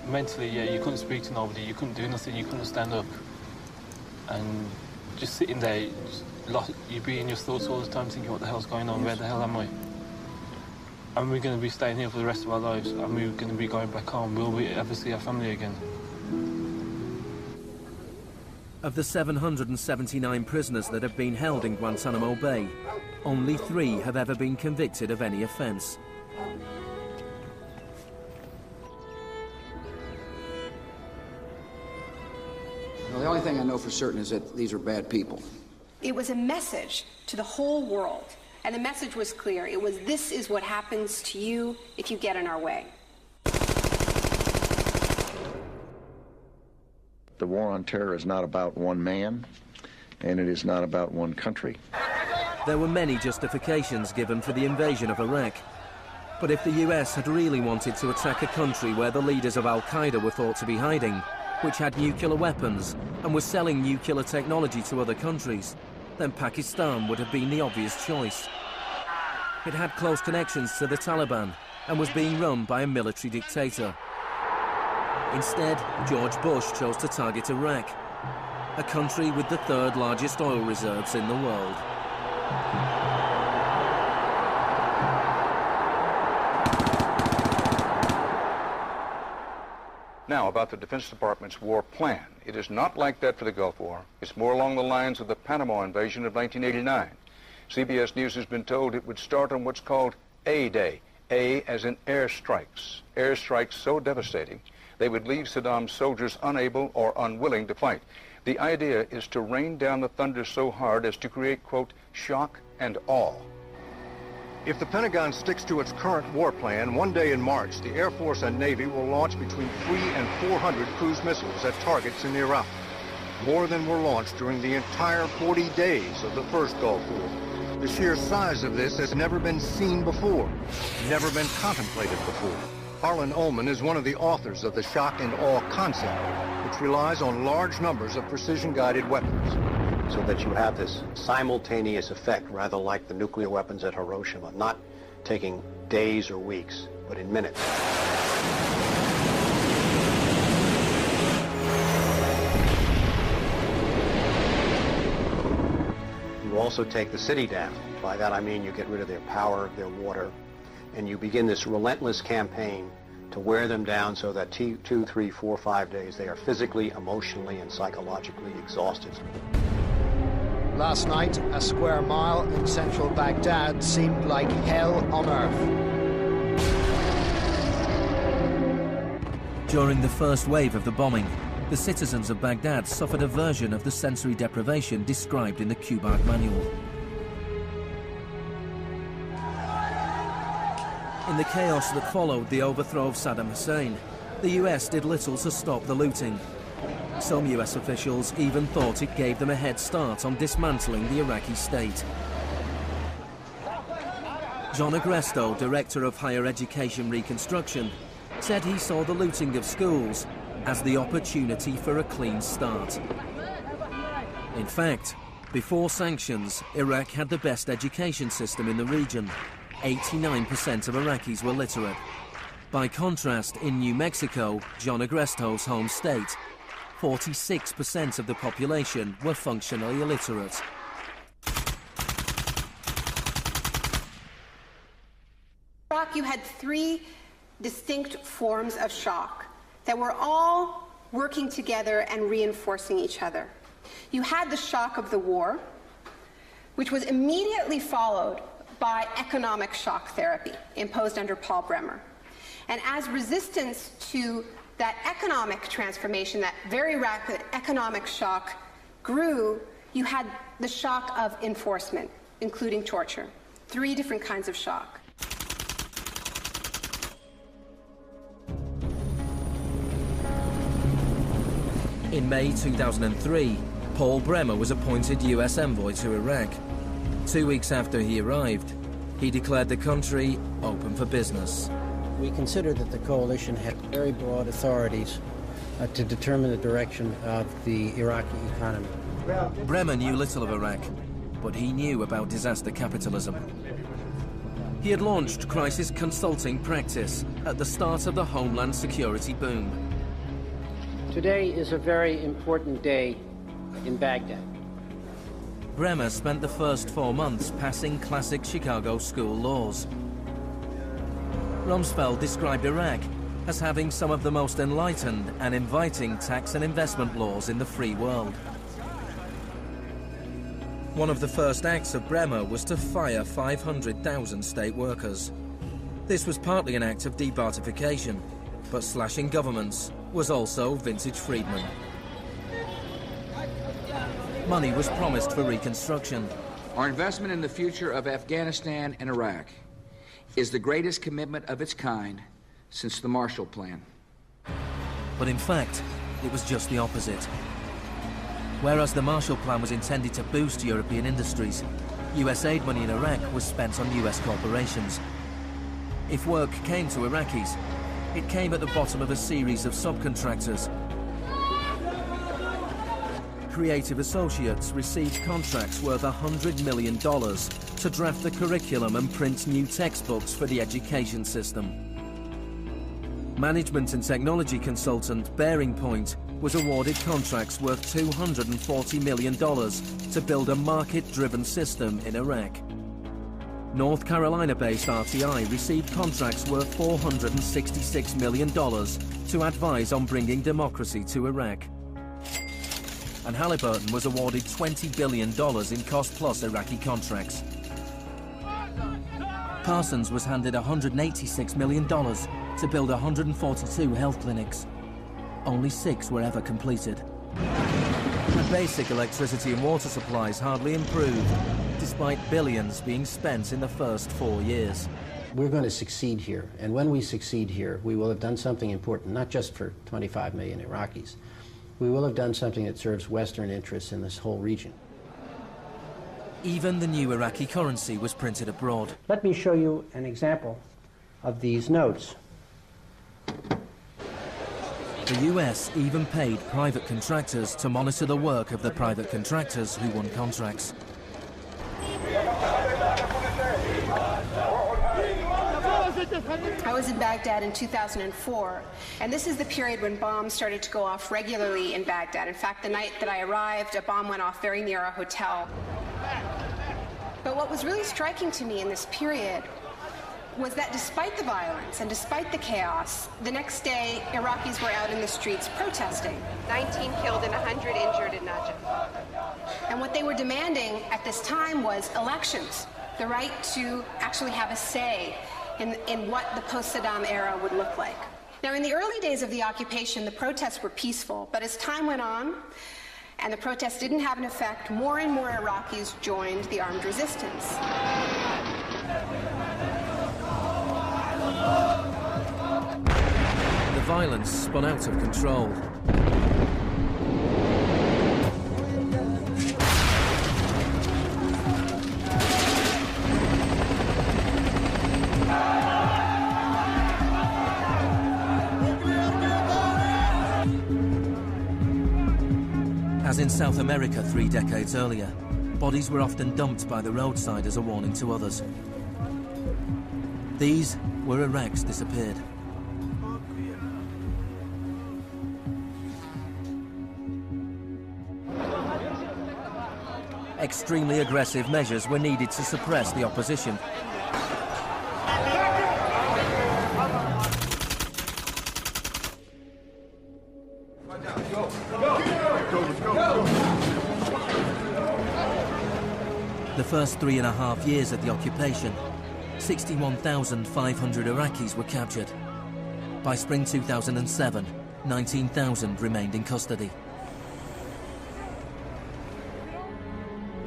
Mentally, yeah, you couldn't speak to nobody, you couldn't do nothing, you couldn't stand up. And just sitting there, you'd be in your thoughts all the time thinking, what the hell's going on, where the hell am I? And we're going to be staying here for the rest of our lives, and we're going to be going back home. Will we ever see our family again? Of the 779 prisoners that have been held in Guantanamo Bay, only 3 have ever been convicted of any offence. Well, the only thing I know for certain is that these are bad people. It was a message to the whole world, and the message was clear. It was, this is what happens to you if you get in our way. The war on terror is not about one man, and it is not about one country. There were many justifications given for the invasion of Iraq. But if the US had really wanted to attack a country where the leaders of Al-Qaeda were thought to be hiding, which had nuclear weapons and was selling nuclear technology to other countries, then Pakistan would have been the obvious choice. It had close connections to the Taliban and was being run by a military dictator. Instead, George Bush chose to target Iraq, a country with the 3rd largest oil reserves in the world. Now, about the Defense Department's war plan. It is not like that for the Gulf War. It's more along the lines of the Panama invasion of 1989. CBS News has been told it would start on what's called A-Day. A as in airstrikes. Airstrikes so devastating, they would leave Saddam's soldiers unable or unwilling to fight. The idea is to rain down the thunder so hard as to create, quote, shock and awe. If the Pentagon sticks to its current war plan, one day in March, the Air Force and Navy will launch between 300 and 400 cruise missiles at targets in Iraq. More than were launched during the entire 40 days of the first Gulf War. The sheer size of this has never been seen before, never been contemplated before. Harlan Ullman is one of the authors of the shock and awe concept, which relies on large numbers of precision-guided weapons. So that you have this simultaneous effect, rather like the nuclear weapons at Hiroshima, not taking days or weeks, but in minutes. You also take the city down. By that I mean you get rid of their power, their water, and you begin this relentless campaign to wear them down so that 2, 3, 4, 5 days they are physically, emotionally, and psychologically exhausted. Last night, a square mile in central Baghdad seemed like hell on earth. During the first wave of the bombing, The citizens of Baghdad suffered a version of the sensory deprivation described in the Kubark manual. In the chaos that followed the overthrow of Saddam Hussein, the US did little to stop the looting. Some US officials even thought it gave them a head start on dismantling the Iraqi state. John Agresto, Director of Higher Education Reconstruction, said he saw the looting of schools as the opportunity for a clean start. In fact, before sanctions, Iraq had the best education system in the region. 89% of Iraqis were literate. By contrast, in New Mexico, John Agresto's home state, 46% of the population were functionally illiterate. Iraq, you had three distinct forms of shock that were all working together and reinforcing each other. You had the shock of the war, which was immediately followed by economic shock therapy imposed under Paul Bremer. And as resistance to that economic transformation, that very rapid economic shock grew, you had the shock of enforcement, including torture. Three different kinds of shock. In May 2003, Paul Bremer was appointed US envoy to Iraq. 2 weeks after he arrived, he declared the country open for business. We considered that the coalition had very broad authorities to determine the direction of the Iraqi economy. Bremer knew little of Iraq, but he knew about disaster capitalism. He had launched crisis consulting practice at the start of the Homeland Security boom. Today is a very important day in Baghdad. Bremer spent the first 4 months passing classic Chicago school laws. Rumsfeld described Iraq as having some of the most enlightened and inviting tax and investment laws in the free world. One of the first acts of Bremer was to fire 500,000 state workers. This was partly an act of debartification, but slashing governments was also vintage Friedman. Money was promised for reconstruction. Our investment in the future of Afghanistan and Iraq is the greatest commitment of its kind since the Marshall Plan. But in fact, it was just the opposite. Whereas the Marshall Plan was intended to boost European industries, US aid money in Iraq was spent on US corporations. If work came to Iraqis, it came at the bottom of a series of subcontractors. Creative associates received contracts worth $100 million to draft the curriculum and print new textbooks for the education system. Management and technology consultant Bearing Point was awarded contracts worth $240 million to build a market-driven system in Iraq. North Carolina-based RTI received contracts worth $466 million to advise on bringing democracy to Iraq. And Halliburton was awarded $20 billion in cost-plus Iraqi contracts. Parsons was handed $186 million to build 142 health clinics. Only 6 were ever completed. And basic electricity and water supplies hardly improved, despite billions being spent in the first 4 years. We're going to succeed here, and when we succeed here, we will have done something important, not just for 25 million Iraqis. We will have done something that serves Western interests in this whole region. Even the new Iraqi currency was printed abroad. Let me show you an example of these notes. The US even paid private contractors to monitor the work of the private contractors who won contracts. I was in Baghdad in 2004, and this is the period when bombs started to go off regularly in Baghdad. In fact, the night that I arrived, a bomb went off very near our hotel. But what was really striking to me in this period was that despite the violence and despite the chaos, the next day, Iraqis were out in the streets protesting. 19 killed and 100 injured in Najaf. And what they were demanding at this time was elections, the right to actually have a say in what the post-Saddam era would look like. Now, in the early days of the occupation, the protests were peaceful, but as time went on, and the protests didn't have an effect, more and more Iraqis joined the armed resistance. The violence spun out of control. As in South America 3 decades earlier, bodies were often dumped by the roadside as a warning to others. These were Iraq's disappeared. Extremely aggressive measures were needed to suppress the opposition. The first 3.5 years of the occupation, 61,500 Iraqis were captured. By spring 2007, 19,000 remained in custody.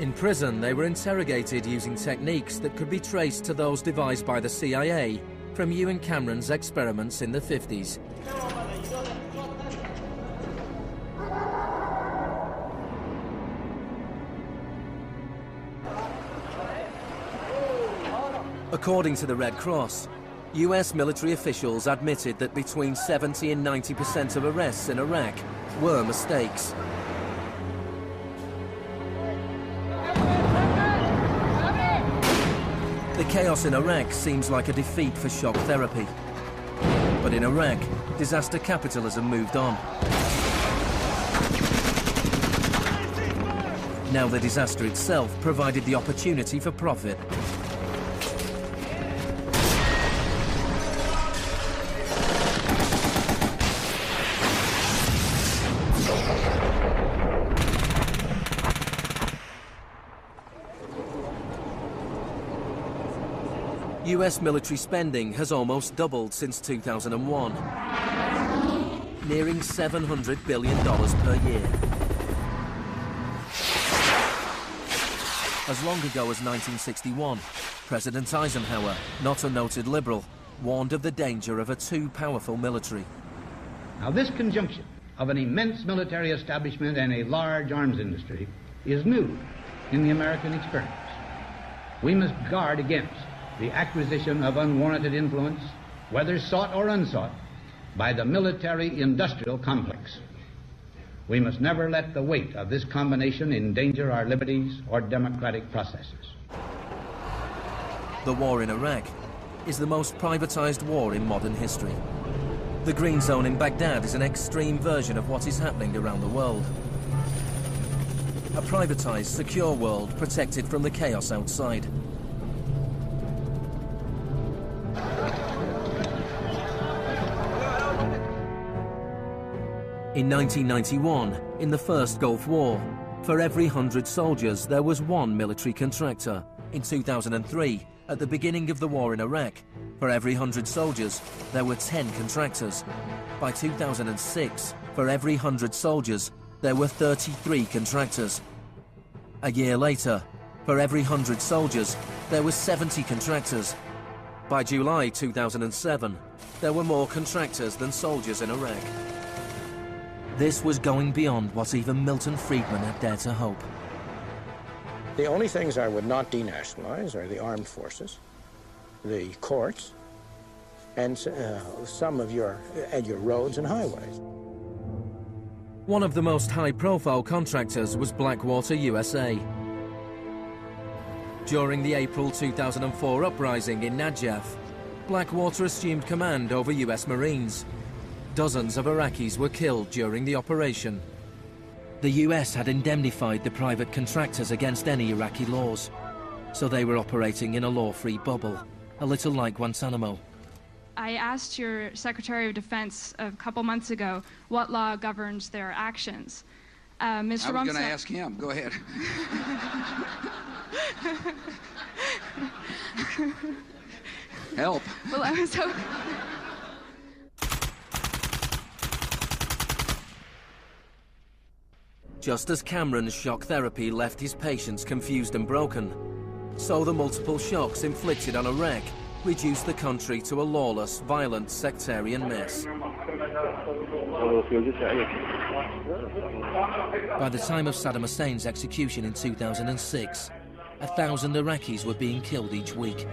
In prison, they were interrogated using techniques that could be traced to those devised by the CIA from Ewan Cameron's experiments in the 50s. According to the Red Cross, US military officials admitted that between 70 and 90% of arrests in Iraq were mistakes. The chaos in Iraq seems like a defeat for shock therapy. But in Iraq, disaster capitalism moved on. Now the disaster itself provided the opportunity for profit. US military spending has almost doubled since 2001, nearing $700 billion per year. As long ago as 1961, President Eisenhower, not a noted liberal, warned of the danger of a too powerful military. Now, this conjunction of an immense military establishment and a large arms industry is new in the American experience. We must guard against the acquisition of unwarranted influence, whether sought or unsought, by the military-industrial complex. We must never let the weight of this combination endanger our liberties or democratic processes. The war in Iraq is the most privatized war in modern history. The Green Zone in Baghdad is an extreme version of what is happening around the world. A privatized, secure world protected from the chaos outside. In 1991, in the First Gulf War, for every 100 soldiers, there was one military contractor. In 2003, at the beginning of the war in Iraq, for every 100 soldiers, there were 10 contractors. By 2006, for every 100 soldiers, there were 33 contractors. A year later, for every 100 soldiers, there were 70 contractors. By July 2007, there were more contractors than soldiers in Iraq. This was going beyond what even Milton Friedman had dared to hope. The only things I would not denationalize are the armed forces, the courts, and some of your roads and highways. One of the most high-profile contractors was Blackwater USA. During the April 2004 uprising in Najaf, Blackwater assumed command over US Marines. Dozens of Iraqis were killed during the operation. The US had indemnified the private contractors against any Iraqi laws, so they were operating in a law-free bubble, a little like Guantanamo. I asked your Secretary of Defense a couple months ago what law governs their actions. Mr. I was going to ask him. Go ahead. Help. Well, I was hoping... Just as Cameron's shock therapy left his patients confused and broken, so the multiple shocks inflicted on Iraq reduced the country to a lawless, violent, sectarian mess. By the time of Saddam Hussein's execution in 2006, 1,000 Iraqis were being killed each week.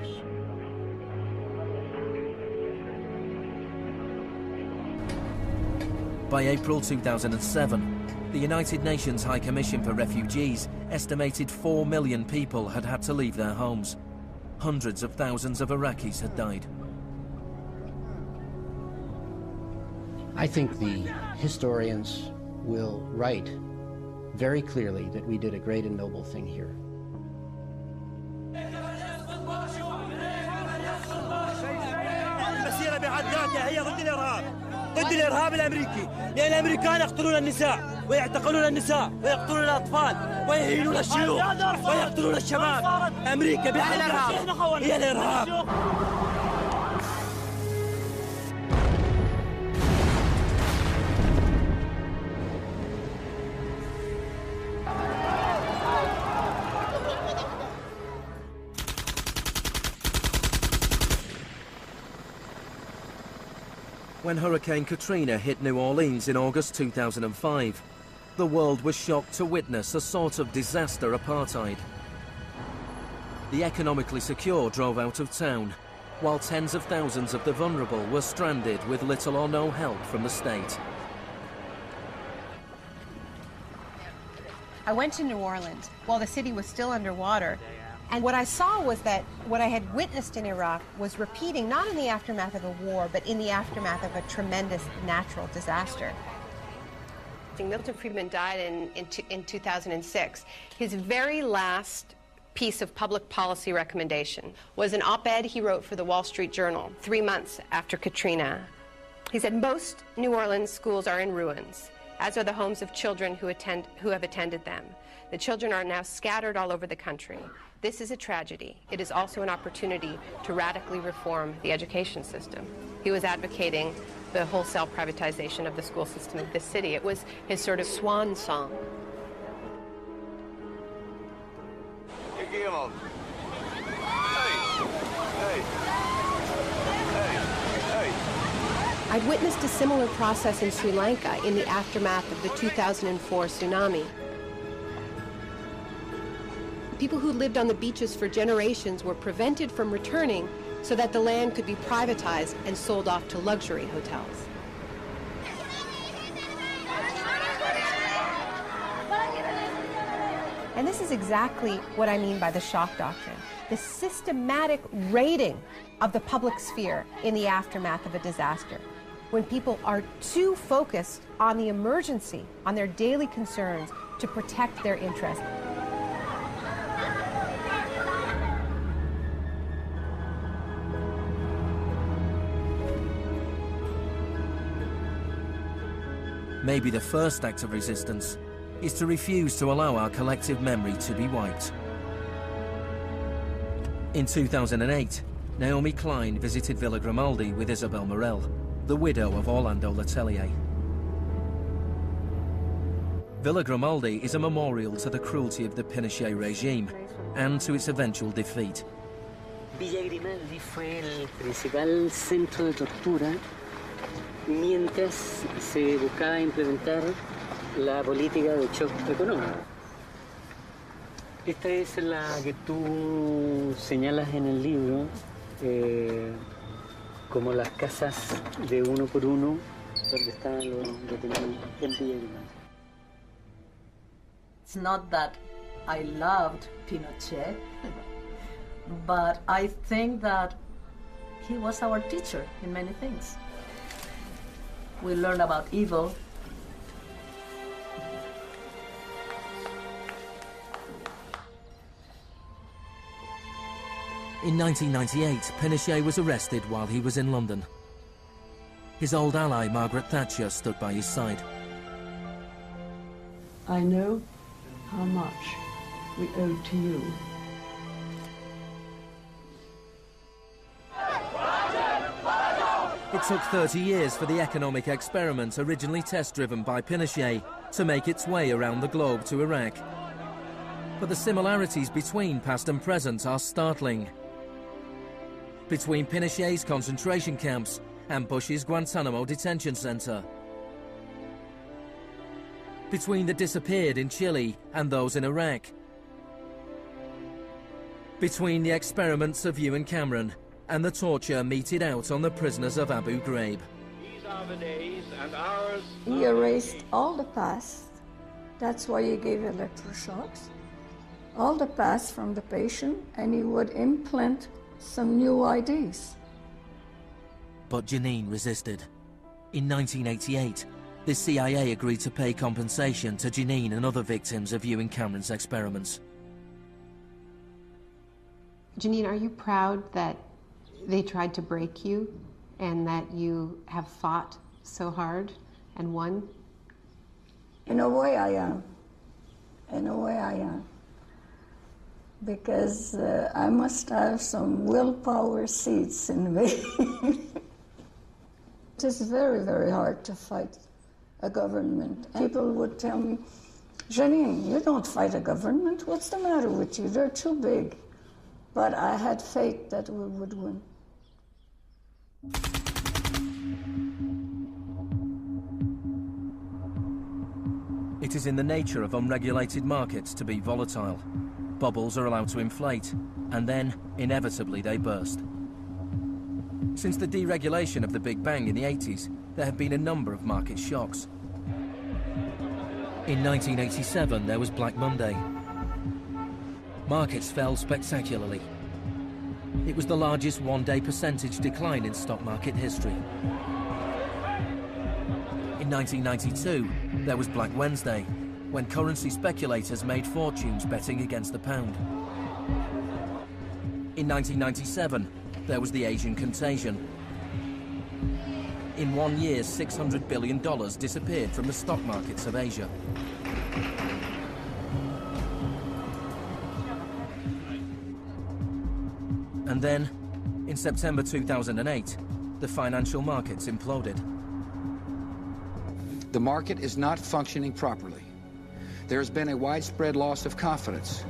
By April 2007, the United Nations High Commission for Refugees estimated 4 million people had had to leave their homes. Hundreds of thousands of Iraqis had died. I think the historians will write very clearly that we did a great and noble thing here. ضد الإرهاب الأمريكي، لأن الأمريكان يقتلون النساء ويعتقلون النساء ويقتلون الأطفال ويهينون الشيوخ ويقتلون الشباب. أمريكا بحالها هي الإرهاب. When Hurricane Katrina hit New Orleans in August 2005, the world was shocked to witness a sort of disaster apartheid. The economically secure drove out of town, while tens of thousands of the vulnerable were stranded with little or no help from the state. I went to New Orleans while the city was still underwater, and what I saw was that what I had witnessed in Iraq was repeating, not in the aftermath of a war, but in the aftermath of a tremendous natural disaster. Milton Friedman died in 2006. His very last piece of public policy recommendation was an op-ed he wrote for the Wall Street Journal 3 months after Katrina. He said, "Most New Orleans schools are in ruins, as are the homes of children who have attended them. The children are now scattered all over the country. This is a tragedy. It is also an opportunity to radically reform the education system." He was advocating the wholesale privatization of the school system of this city. It was his sort of swan song. I'd witnessed a similar process in Sri Lanka in the aftermath of the 2004 tsunami. People who lived on the beaches for generations were prevented from returning so that the land could be privatized and sold off to luxury hotels. And this is exactly what I mean by the shock doctrine, the systematic raiding of the public sphere in the aftermath of a disaster, when people are too focused on the emergency, on their daily concerns, to protect their interests. Maybe the first act of resistance is to refuse to allow our collective memory to be wiped. In 2008, Naomi Klein visited Villa Grimaldi with Isabel Morel, the widow of Orlando Letelier. Villa Grimaldi is a memorial to the cruelty of the Pinochet regime and to its eventual defeat. Villa Grimaldi fue el principal centro de tortura mientras se buscaba implementar la política de shock económico. Esta es la que tú señalas en el libro como las casas de uno por uno donde estaban los detenidos en Villa Grimaldi. It's not that I loved Pinochet, but I think that he was our teacher in many things. We learned about evil. In 1998, Pinochet was arrested while he was in London. His old ally, Margaret Thatcher, stood by his side. I know how much we owe to you. It took 30 years for the economic experiment originally test-driven by Pinochet to make its way around the globe to Iraq. But the similarities between past and present are startling. Between Pinochet's concentration camps and Bush's Guantanamo detention center. Between the disappeared in Chile and those in Iraq. Between the experiments of Ewan Cameron and the torture meted out on the prisoners of Abu Ghraib. These are the days and hours. He erased all the past. That's why he gave electroshocks. All the past from the patient, and he would implant some new ideas. But Janine resisted. In 1988, the CIA agreed to pay compensation to Janine and other victims of Ewan Cameron's experiments. Janine, are you proud that they tried to break you and that you have fought so hard and won? In a way I am. In a way I am. Because I must have some willpower seeds in me. It is very, very hard to fight a government. People would tell me, Janine, you don't fight a government. What's the matter with you? They're too big. But I had faith that we would win. It is in the nature of unregulated markets to be volatile. Bubbles are allowed to inflate, and then, inevitably, they burst. Since the deregulation of the Big Bang in the 80s, there have been a number of market shocks. In 1987, there was Black Monday. Markets fell spectacularly. It was the largest one-day percentage decline in stock market history. In 1992, there was Black Wednesday, when currency speculators made fortunes betting against the pound. In 1997, there was the Asian contagion. In 1 year, $600 billion disappeared from the stock markets of Asia. And then, in September 2008, the financial markets imploded. The market is not functioning properly. There has been a widespread loss of confidence.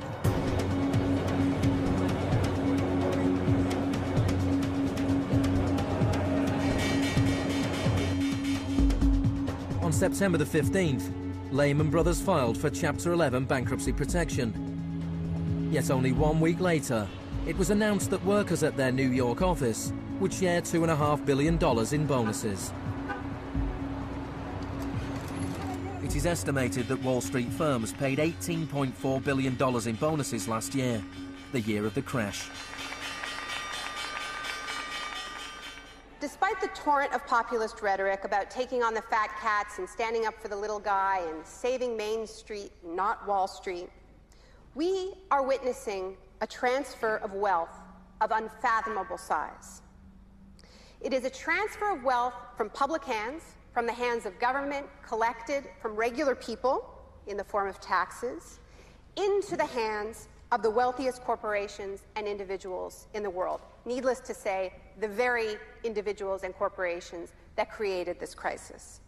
On September the 15th, Lehman Brothers filed for Chapter 11 bankruptcy protection. Yet only 1 week later, it was announced that workers at their New York office would share $2.5 billion in bonuses. It is estimated that Wall Street firms paid $18.4 billion in bonuses last year, the year of the crash. Despite the torrent of populist rhetoric about taking on the fat cats and standing up for the little guy and saving Main Street, not Wall Street, we are witnessing a transfer of wealth of unfathomable size. It is a transfer of wealth from public hands, from the hands of government, collected from regular people in the form of taxes, into the hands of the wealthiest corporations and individuals in the world. Needless to say, the very individuals and corporations that created this crisis.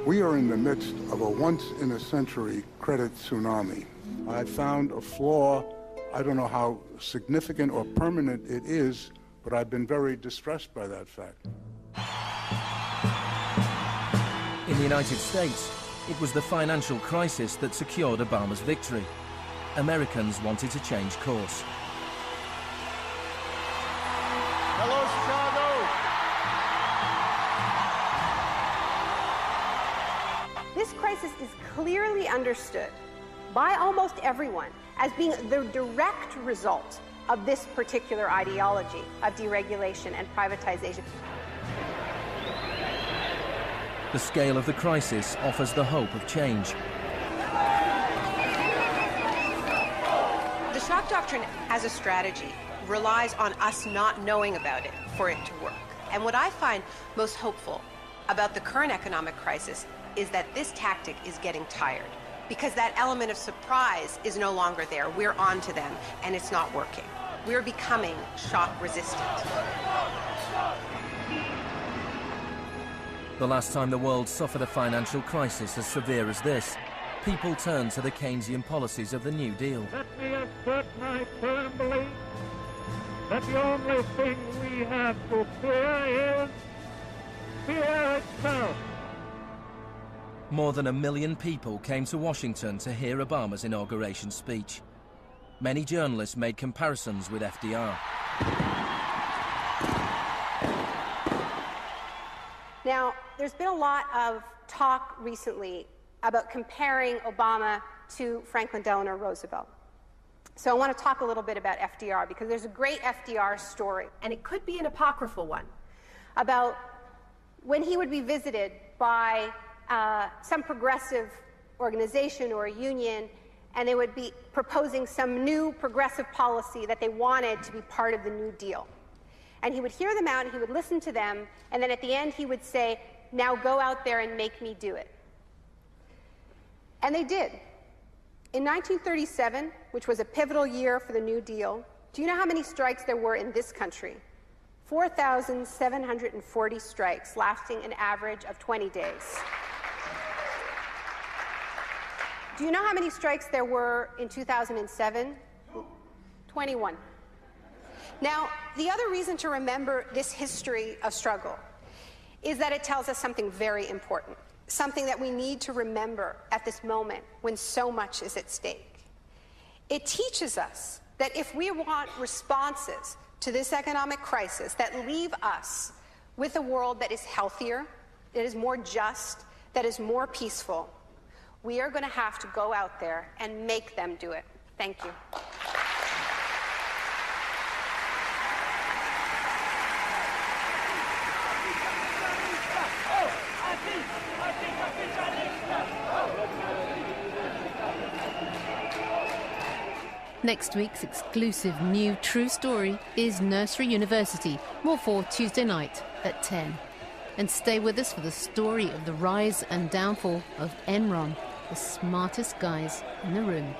We are in the midst of a once-in-a-century credit tsunami. I found a flaw. I don't know how significant or permanent it is, but I've been very distressed by that fact. In the United States, it was the financial crisis that secured Obama's victory. Americans wanted to change course. Hello, Chicago! This crisis is clearly understood by almost everyone as being the direct result of this particular ideology of deregulation and privatization. The scale of the crisis offers the hope of change. The shock doctrine as a strategy relies on us not knowing about it for it to work. And what I find most hopeful about the current economic crisis is that this tactic is getting tired, because that element of surprise is no longer there. We're on to them, and it's not working. We're becoming shock resistant. The last time the world suffered a financial crisis as severe as this, people turned to the Keynesian policies of the New Deal. Let me assert my firm belief that the only thing we have to fear is fear itself. More than 1 million people came to Washington to hear Obama's inauguration speech. Many journalists made comparisons with FDR. Now, there's been a lot of talk recently about comparing Obama to Franklin Delano Roosevelt. So I want to talk a little bit about FDR, because there's a great FDR story, and it could be an apocryphal one, about when he would be visited by some progressive organization or a union, and they would be proposing some new progressive policy that they wanted to be part of the New Deal. And he would hear them out, and he would listen to them, and then at the end he would say, "Now go out there and make me do it." And they did. In 1937, which was a pivotal year for the New Deal, do you know how many strikes there were in this country? 4,740 strikes, lasting an average of 20 days. Do you know how many strikes there were in 2007? 21. Now, the other reason to remember this history of struggle is that it tells us something very important, something that we need to remember at this moment when so much is at stake. It teaches us that if we want responses to this economic crisis that leave us with a world that is healthier, that is more just, that is more peaceful, we are going to have to go out there and make them do it. Thank you. Next week's exclusive new true story is Nursery University, more for Tuesday night at 10. And stay with us for the story of the rise and downfall of Enron, the smartest guys in the room.